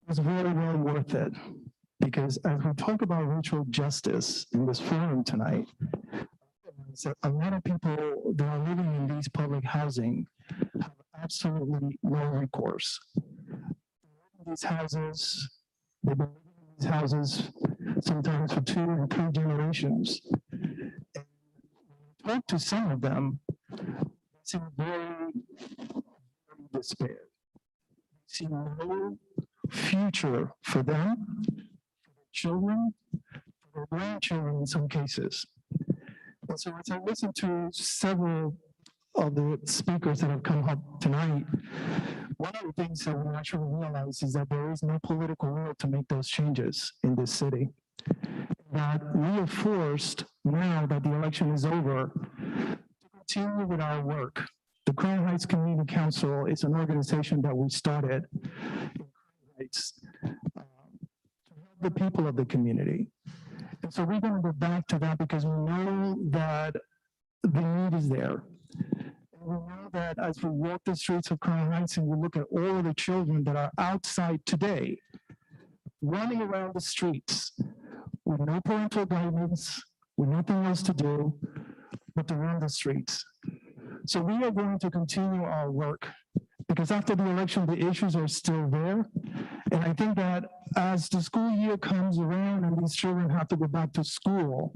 was very well worth it. Because as we talk about racial justice in this forum tonight, a lot of people that are living in these public housing have absolutely no recourse. These houses, they've been living in these houses sometimes for 2 and 3 generations. And when I talk to some of them, they seem very despair. They see no future for them, for their children, for their grandchildren in some cases. And so as I listen to several of the speakers that have come up tonight, one of the things that we actually realize is that there is no political will to make those changes in this city. That we are forced, now that the election is over, to continue with our work. The Crown Heights Community Council is an organization that we started in Crown Heights to help the people of the community. And so we're going to go back to that because we know that the need is there. And we know that as we walk the streets of Crown Heights and we look at all of the children that are outside today, running around the streets with no parental guidance, with nothing else to do but to run the streets. So we are going to continue our work because after the election, the issues are still there. And I think that as the school year comes around and these children have to go back to school,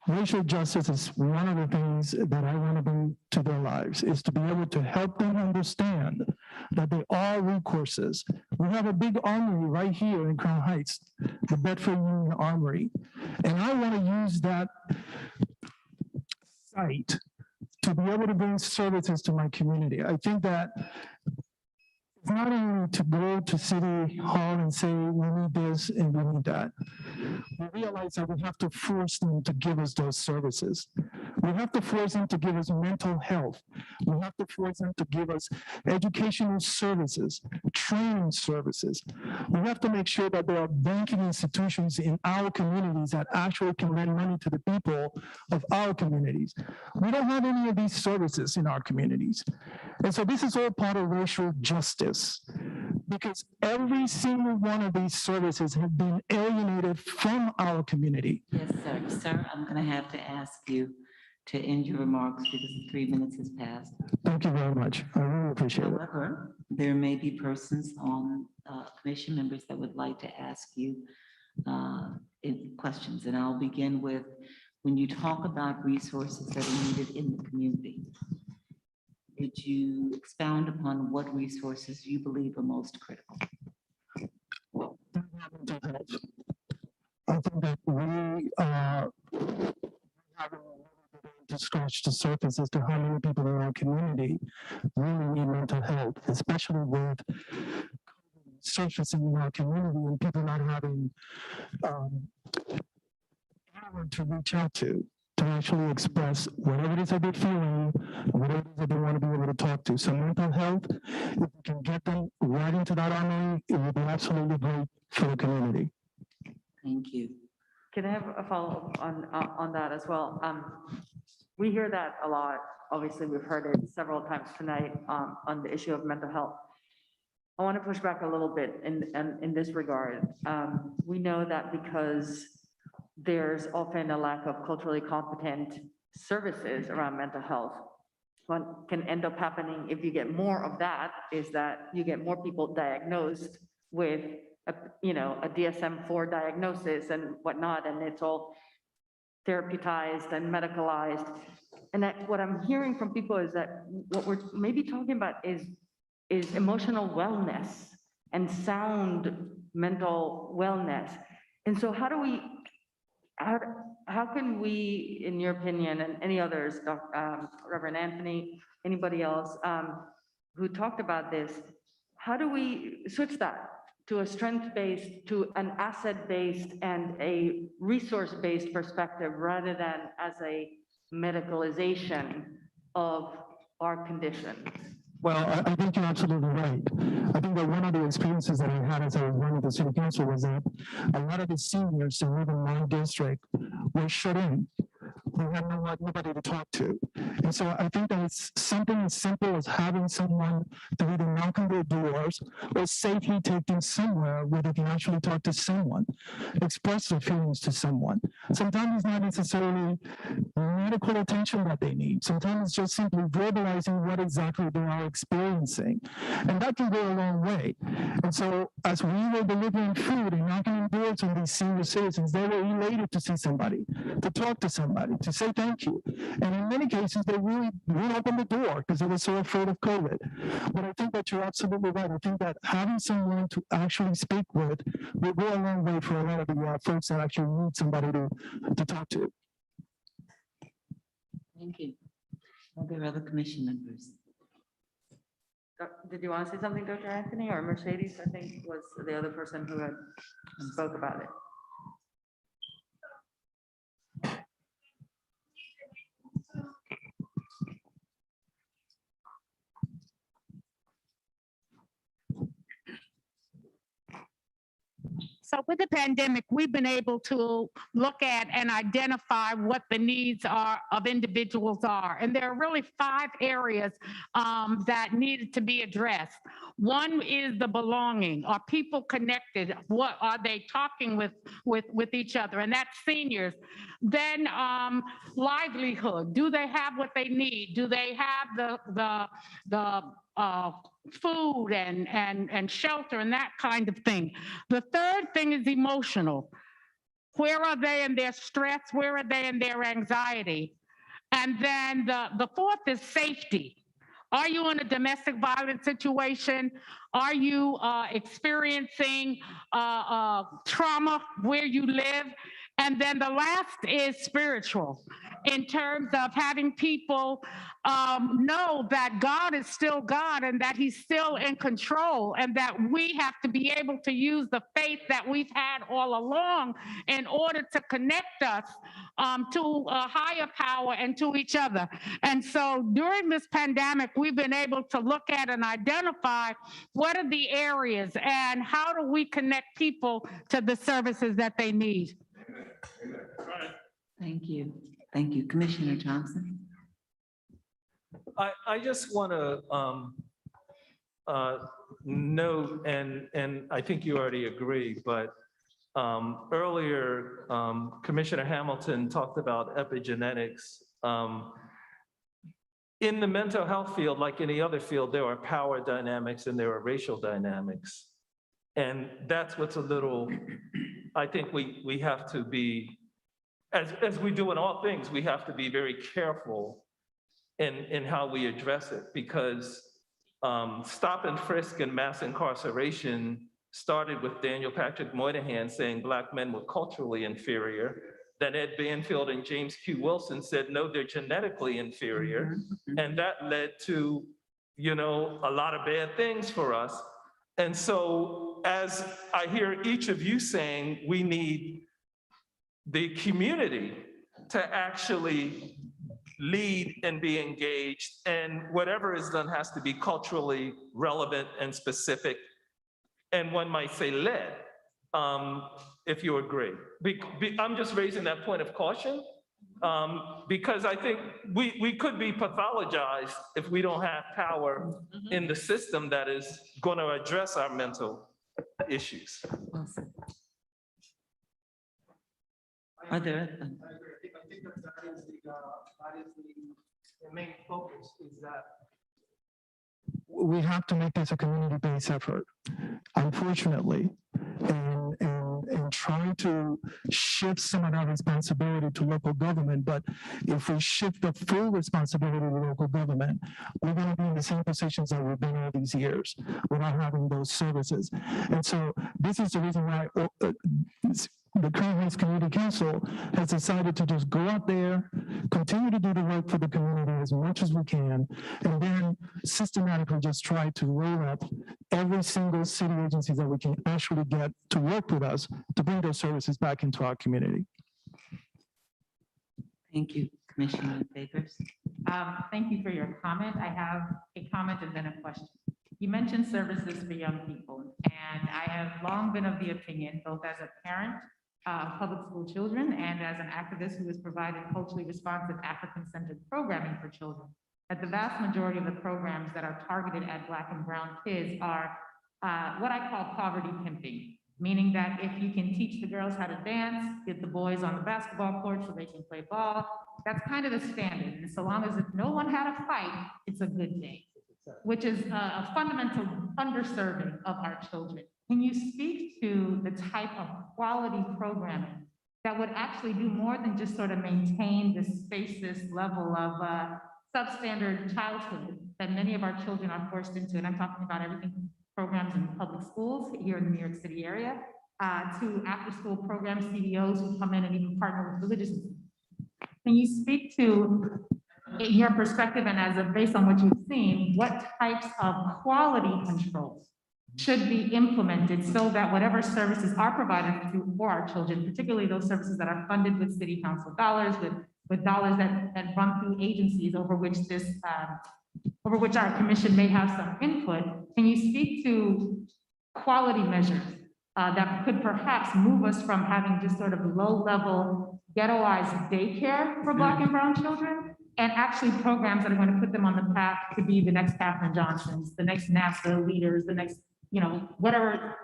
racial justice is one of the things that I want to bring to their lives, is to be able to help them understand that there are recourses. We have a big armory right here in Crown Heights, the Bedford Union Armory. And I want to use that site to be able to bring services to my community. I think that it's not only to go to City Hall and say, we need this and we need that. We realize that we have to force them to give us those services. We have to force them to give us mental health. We have to force them to give us educational services, training services. We have to make sure that there are banking institutions in our communities that actually can lend money to the people of our communities. We don't have any of these services in our communities. And so this is all part of racial justice, because every single one of these services have been alienated from our community. Yes, sir. Sir, I'm going to have to ask you to end your remarks because the 3 minutes has passed. Thank you very much. I really appreciate it. However, there may be persons on commission members that would like to ask you questions. And I'll begin with, when you talk about resources that are needed in the community, could you expound upon what resources you believe are most critical? I think that we haven't to scratch the surface as to how many people in our community really need mental health, especially with surfacing in our community and people not having anyone to reach out to actually express whatever it is that they're feeling, whatever it is that they want to be able to talk to. So mental health, if we can get them right into that armory, it would be absolutely great for the community. Thank you. Can I have a follow-up on that as well? We hear that a lot. Obviously, we've heard it several times tonight on the issue of mental health. I want to push back a little bit in this regard. We know that because there's often a lack of culturally competent services around mental health, what can end up happening if you get more of that is that you get more people diagnosed with a DSM-4 diagnosis and whatnot, and it's all therapeuticized and medicalized. And what I'm hearing from people is that what we're maybe talking about is emotional wellness and sound mental wellness. And so how can we, in your opinion, and any others, Reverend Anthony, anybody else who talked about this, how do we switch that to a strength-based, to an asset-based and a resource-based perspective rather than as a medicalization of our conditions? Well, I think you're absolutely right. I think that one of the experiences that I had as I was running the city council was that a lot of the seniors in even my district were shut in. They had nobody to talk to. And so I think that it's something as simple as having someone to either knock on their doors or safely take them somewhere where they can actually talk to someone, express their feelings to someone. Sometimes it's not necessarily medical attention that they need. Sometimes it's just simply verbalizing what exactly they are experiencing. And that can go a long way. And so as we were delivering food and knocking on doors on these senior citizens, they were elated to see somebody, to talk to somebody, to say thank you. And in many cases, they really wouldn't open the door because they were so afraid of COVID. But I think that you're absolutely right. I think that having someone to actually speak with will go a long way for a lot of the folks that actually need somebody to talk to. Thank you. Are there other commission members? Did you want to say something, Dr. Anthony, or Mercedes, I think was the other person who had spoke about it? So with the pandemic, we've been able to look at and identify what the needs are of individuals are. And there are really 5 areas that needed to be addressed. One is the belonging. Are people connected? What are they talking with each other? And that's seniors. Then livelihood. Do they have what they need? Do they have the food and shelter and that kind of thing? The third thing is emotional. Where are they in their stress? Where are they in their anxiety? And then the fourth is safety. Are you in a domestic violence situation? Are you experiencing trauma where you live? And then the last is spiritual, in terms of having people know that God is still God and that he's still in control, and that we have to be able to use the faith that we've had all along in order to connect us to a higher power and to each other. And so during this pandemic, we've been able to look at and identify what are the areas and how do we connect people to the services that they need. Thank you. Thank you. Commissioner Johnson. I just want to note, and I think you already agree, but earlier, Commissioner Hamilton talked about epigenetics. In the mental health field, like any other field, there are power dynamics and there are racial dynamics. And that's what's a little, I think we have to be, as we do in all things, we have to be very careful in how we address it, because stop and frisk and mass incarceration started with Daniel Patrick Moynihan saying Black men were culturally inferior. Then Ed Banfield and James Q. Wilson said, no, they're genetically inferior. And that led to, a lot of bad things for us. And so as I hear each of you saying, we need the community to actually lead and be engaged, and whatever is done has to be culturally relevant and specific. And one might say led, if you agree. I'm just raising that point of caution, because I think we could be pathologized if we don't have power in the system that is going to address our mental issues. Are there? I think that is the main focus, is that we have to make this a community-based effort, unfortunately, and trying to shift some of that responsibility to local government. But if we shift the full responsibility to local government, we're going to be in the same positions that we've been all these years without having those services. And so this is the reason why the Crown Heights Community Council has decided to just go out there, continue to do the work for the community as much as we can, and then systematically just try to roll up every single city agency that we can actually get to work with us to bring those services back into our community. Thank you, Commissioner Favors. Thank you for your comment. I have a comment and then a question. You mentioned services for young people, and I have long been of the opinion, both as a parent of public school children and as an activist who has provided culturally responsive African-centered programming for children, that the vast majority of the programs that are targeted at Black and brown kids are what I call poverty pimping, meaning that if you can teach the girls how to dance, get the boys on the basketball court so they can play ball, that's kind of the standard. And so long as if no one had a fight, it's a good thing, which is a fundamental underserving of our children. Can you speak to the type of quality programming that would actually do more than just sort of maintain this spacious level of substandard childhood that many of our children are forced into? And I'm talking about everything from programs in public schools here in the New York City area to after-school program CDOs who come in and even partner with religious institutions. Can you speak to, in your perspective and as a based on what you've seen, what types of quality controls should be implemented so that whatever services are provided for our children, particularly those services that are funded with city council dollars, with dollars that run through agencies over which our commission may have some input, can you speak to quality measures that could perhaps move us from having just sort of low-level ghettoized daycare for Black and brown children, and actually programs that are going to put them on the path to be the next Katherine Johnsons, the next NASA leaders, the next, whatever,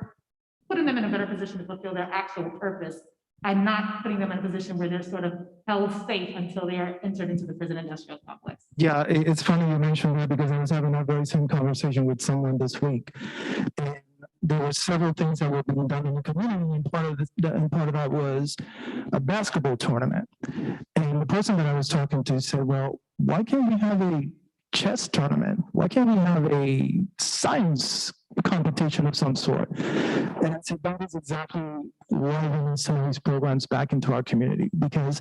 putting them in a better position to fulfill their actual purpose, and not putting them in a position where they're sort of held safe until they are entered into the prison industrial complex. Yeah, it's funny you mentioned that, because I was having that very same conversation with someone this week. And there were several things that were being done in the community, and part of that was a basketball tournament. And the person that I was talking to said, well, why can't we have a chess tournament? Why can't we have a science competition of some sort. And I said that is exactly why we need some of these programs back into our community. Because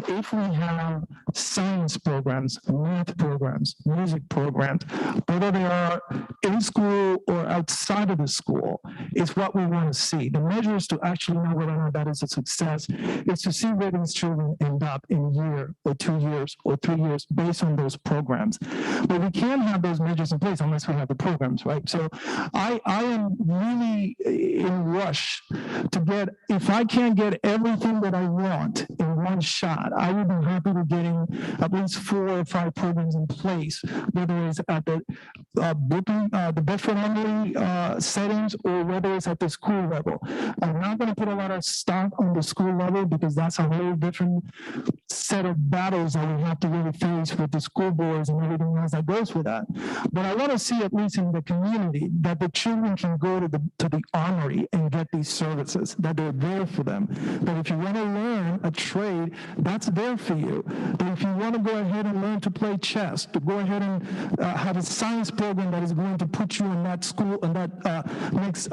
if we have science programs, math programs, music programs, whether they are in school or outside of the school, is what we want to see. The measure is to actually know whether or not that is a success, is to see where these children end up in a year or 2 years or 3 years based on those programs. But we can't have those measures in place unless we have the programs, right? So I am really in rush to get, if I can't get everything that I want in one shot, I would be happy to getting at least 4 or 5 programs in place, whether it's at the the Bedford-Emory settings or whether it's at the school level. I'm not going to put a lot of stock on the school level because that's a whole different set of battles that we have to really face with the school boards and everything else that goes with that. But I want to see, at least in the community, that the children can go to the armory and get these services, that they're there for them. That if you want to learn a trade, that's there for you. That if you want to go ahead and learn to play chess, to go ahead and have a science program that is going to put you in that school, and that makes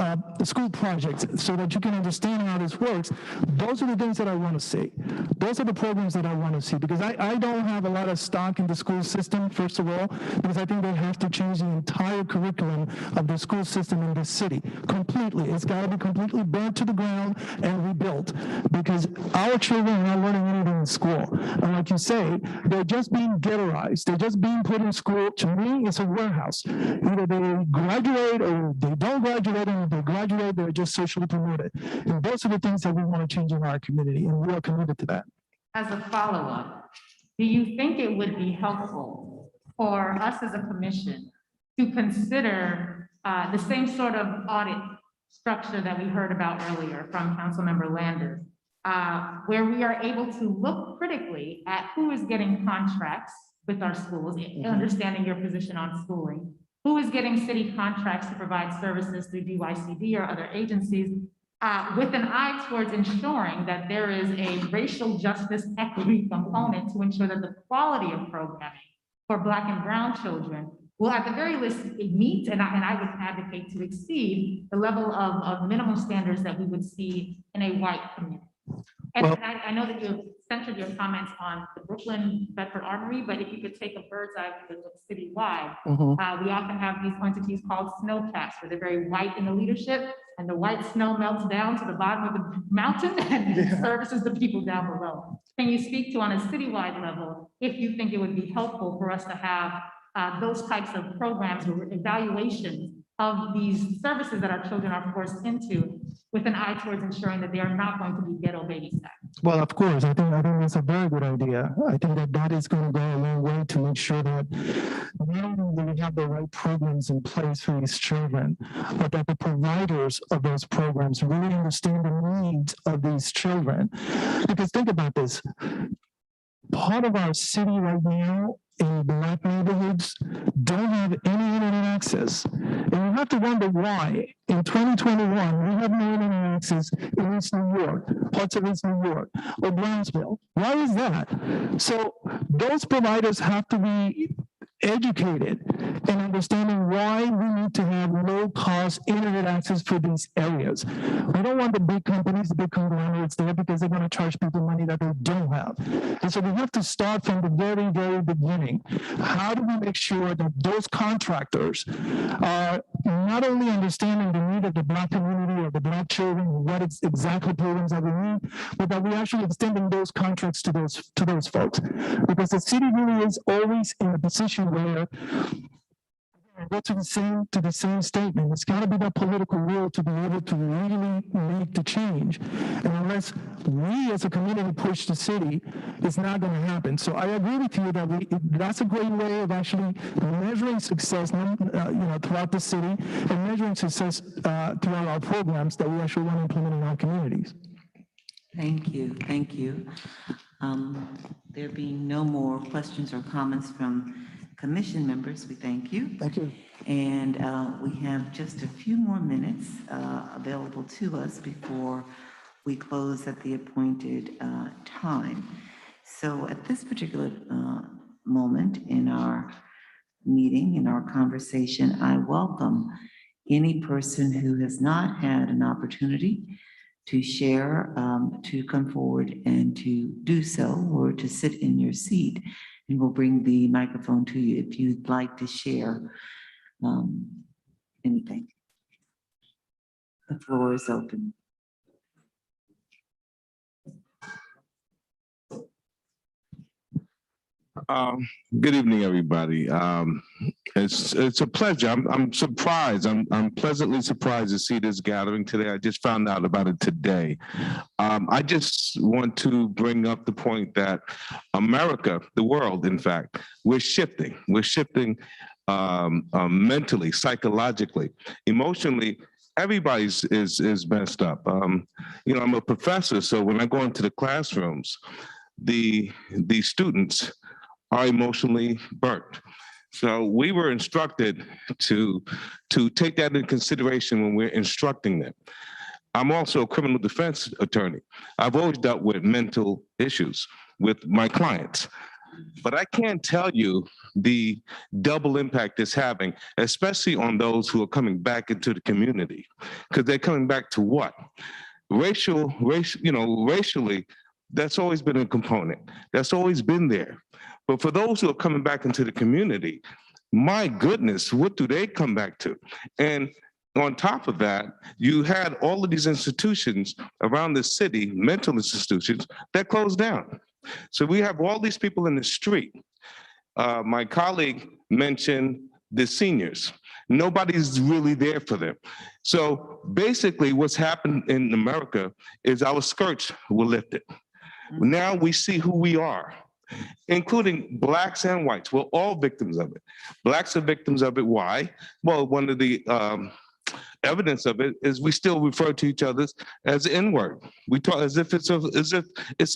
school projects so that you can understand how this works. Those are the things that I want to see. Those are the programs that I want to see, because I don't have a lot of stock in the school system, first of all, because I think they have to change the entire curriculum of the school system in this city completely. It's got to be completely burnt to the ground and rebuilt, because our children are not learning anything in school. And like you say, they're just being ghettoized. They're just being put in school. To me, it's a warehouse. Either they graduate or they don't graduate, and if they graduate, they're just socially promoted. And those are the things that we want to change in our community, and we are committed to that. As a follow-up, do you think it would be helpful for us as a commission to consider the same sort of audit structure that we heard about earlier from Councilmember Landers, where we are able to look critically at who is getting contracts with our schools, understanding your position on schooling, who is getting city contracts to provide services through DYCD or other agencies, with an eye towards ensuring that there is a racial justice equity component to ensure that the quality of programming for Black and Brown children will at the very least meet, and I would advocate to exceed the level of minimum standards that we would see in a white community. And I know that you centered your comments on the Brooklyn Bedford Armory, but if you could take a bird's eye view of citywide, we often have these entities called snowcaps, where they're very white in the leadership, and the white snow melts down to the bottom of the mountain and services the people down below. Can you speak to, on a citywide level, if you think it would be helpful for us to have those types of programs or evaluations of these services that our children are forced into, with an eye towards ensuring that they are not going to be ghetto babysat? Well, of course, I think that's a very good idea. I think that is going to go a long way to make sure that not only do we have the right programs in place for these children, but that the providers of those programs really understand the needs of these children. Because think about this, part of our city right now in Black neighborhoods don't have any internet access. And you have to wonder why. In 2021, we have no internet access in East New York, parts of East New York, or Brownsville. Why is that? So those providers have to be educated and understanding why we need to have low-cost internet access for these areas. We don't want the big companies, the big conglomerates there, because they're going to charge people money that they don't have. And so we have to start from the very, very beginning. How do we make sure that those contractors are not only understanding the need of the Black community or the Black children, what exactly programs that we need, but that we actually extending those contracts to those folks? Because the city really is always in a position where I go to the same statement. It's got to be the political will to be able to really make the change. And unless we as a community push the city, it's not going to happen. So I agree with you that that's a great way of actually measuring success, throughout the city, and measuring success throughout our programs that we actually want to implement in our communities. Thank you. Thank you. There being no more questions or comments from commission members, we thank you. Thank you. And we have just a few more minutes available to us before we close at the appointed time. So at this particular moment in our meeting, in our conversation, I welcome any person who has not had an opportunity to share, to come forward and to do so, or to sit in your seat, and we'll bring the microphone to you if you'd like to share anything. The floor is open. Good evening, everybody. It's a pleasure. I'm surprised. I'm pleasantly surprised to see this gathering today. I just found out about it today. I just want to bring up the point that America, the world, in fact, we're shifting. We're shifting mentally, psychologically, emotionally. Everybody's is messed up. You know, I'm a professor, so when I go into the classrooms, the students are emotionally burnt. So we were instructed to take that into consideration when we're instructing them. I'm also a criminal defense attorney. I've always dealt with mental issues with my clients, but I can't tell you the double impact it's having, especially on those who are coming back into the community, because they're coming back to what? Racially, that's always been a component. That's always been there. But for those who are coming back into the community, my goodness, what do they come back to? And on top of that, you had all of these institutions around the city, mental institutions, that closed down. So we have all these people in the street. My colleague mentioned the seniors. Nobody's really there for them. So basically what's happened in America is our skirts were lifted. Now we see who we are, including Blacks and whites. We're all victims of it. Blacks are victims of it. Why? Well, one of the evidence of it is we still refer to each other as N-word. We talk as if it's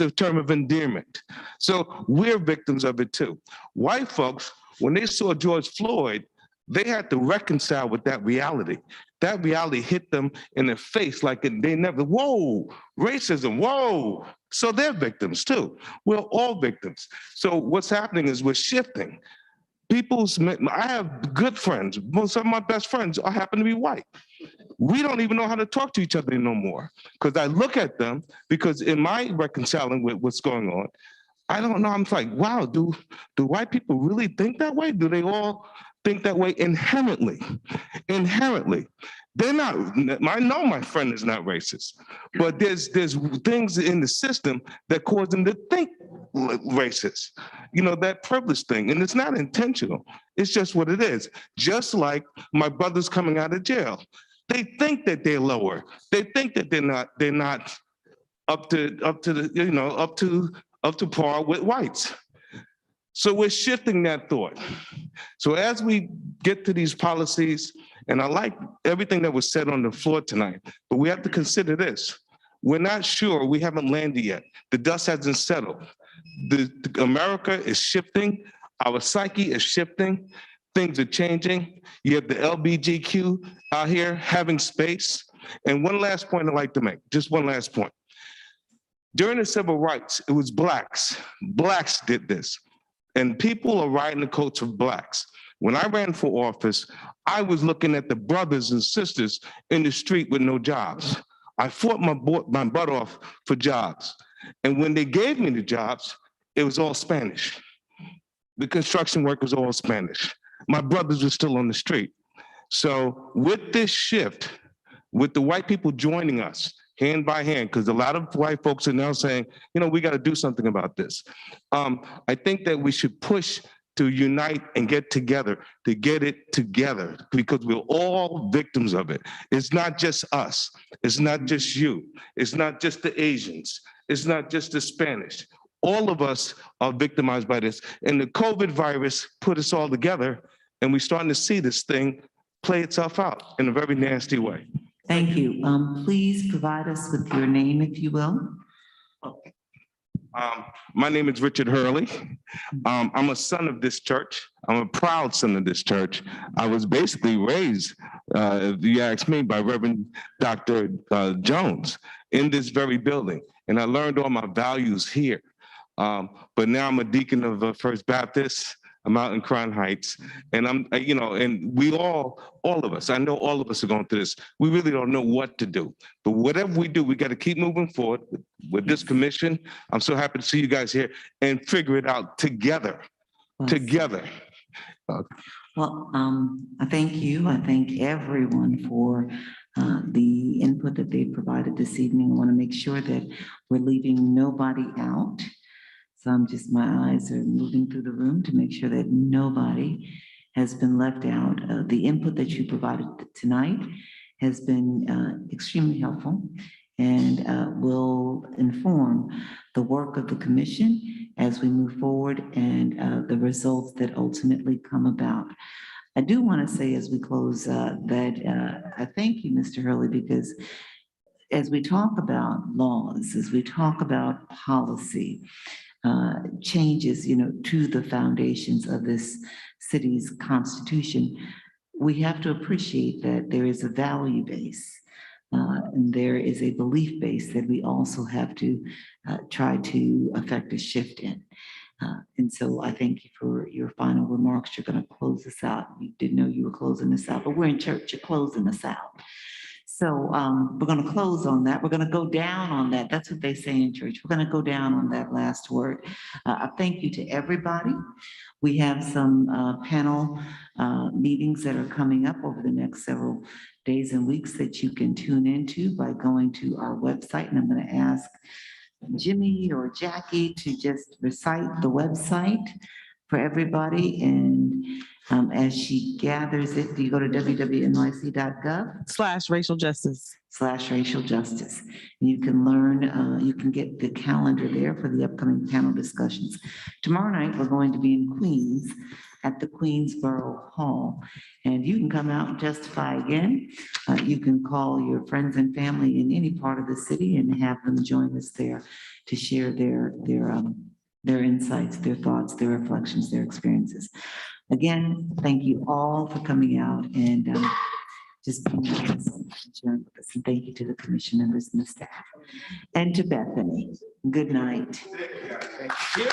a term of endearment. So we're victims of it too. White folks, when they saw George Floyd, they had to reconcile with that reality. That reality hit them in the face like they never, whoa, racism, whoa. So they're victims too. We're all victims. So what's happening is we're shifting. I have good friends. Most of my best friends happen to be white. We don't even know how to talk to each other no more, because I look at them, because in my reconciling with what's going on, I don't know, I'm like, wow, do white people really think that way? Do they all think that way inherently? Inherently. They're not, I know my friend is not racist, but there's things in the system that cause them to think racist. You know, that privilege thing, and it's not intentional. It's just what it is. Just like my brothers coming out of jail. They think that they're lower. They think that they're not up to par with whites. So we're shifting that thought. So as we get to these policies, and I like everything that was said on the floor tonight, but we have to consider this. We're not sure, we haven't landed yet. The dust hasn't settled. America is shifting, our psyche is shifting, things are changing. You have the LBGQ out here having space. And one last point I'd like to make, just one last point. During the civil rights, it was Blacks. Blacks did this. And people are riding the coats of Blacks. When I ran for office, I was looking at the brothers and sisters in the street with no jobs. I fought my butt off for jobs. And when they gave me the jobs, it was all Spanish. The construction work was all Spanish. My brothers were still on the street. So with this shift, with the white people joining us, hand by hand, because a lot of white folks are now saying, you know, we got to do something about this. I think that we should push to unite and get together, to get it together, because we're all victims of it. It's not just us. It's not just you. It's not just the Asians. It's not just the Spanish. All of us are victimized by this. And the COVID virus put us all together, and we're starting to see this thing play itself out in a very nasty way. Thank you. Please provide us with your name, if you will. My name is Richard Hurley. I'm a son of this church. I'm a proud son of this church. I was basically raised, if you ask me, by Reverend Dr. Jones in this very building. And I learned all my values here. But now I'm a deacon of First Baptist. I'm out in Crown Heights, and and we all of us, I know all of us are going through this. We really don't know what to do. But whatever we do, we got to keep moving forward with this commission. I'm so happy to see you guys here and figure it out together. Together. Well, I thank you. I thank everyone for the input that they provided this evening. I want to make sure that we're leaving nobody out. So my eyes are moving through the room to make sure that nobody has been left out. The input that you provided tonight has been extremely helpful and will inform the work of the commission as we move forward and the results that ultimately come about. I do want to say as we close that I thank you, Mr. Hurley, because as we talk about laws, as we talk about policy, changes, to the foundations of this city's constitution, we have to appreciate that there is a value base and there is a belief base that we also have to try to affect a shift in. And so I thank you for your final remarks. You're going to close this out. We didn't know you were closing this out, but we're in church. You're closing us out. So we're going to close on that. We're going to go down on that. That's what they say in church. We're going to go down on that last word. I thank you to everybody. We have some panel meetings that are coming up over the next several days and weeks that you can tune into by going to our website. And I'm going to ask Jimmy or Jackie to just recite the website for everybody. And as she gathers it, do you go to www.nyc.gov/racial justice? /racial justice. You can learn, you can get the calendar there for the upcoming panel discussions. Tomorrow night, we're going to be in Queens at the Queensborough Hall. And you can come out and testify again. You can call your friends and family in any part of the city and have them join us there to share their insights, their thoughts, their reflections, their experiences. Again, thank you all for coming out and just being with us and sharing with us. And thank you to the commission members and the staff. And to Bethany, good night. Thank you.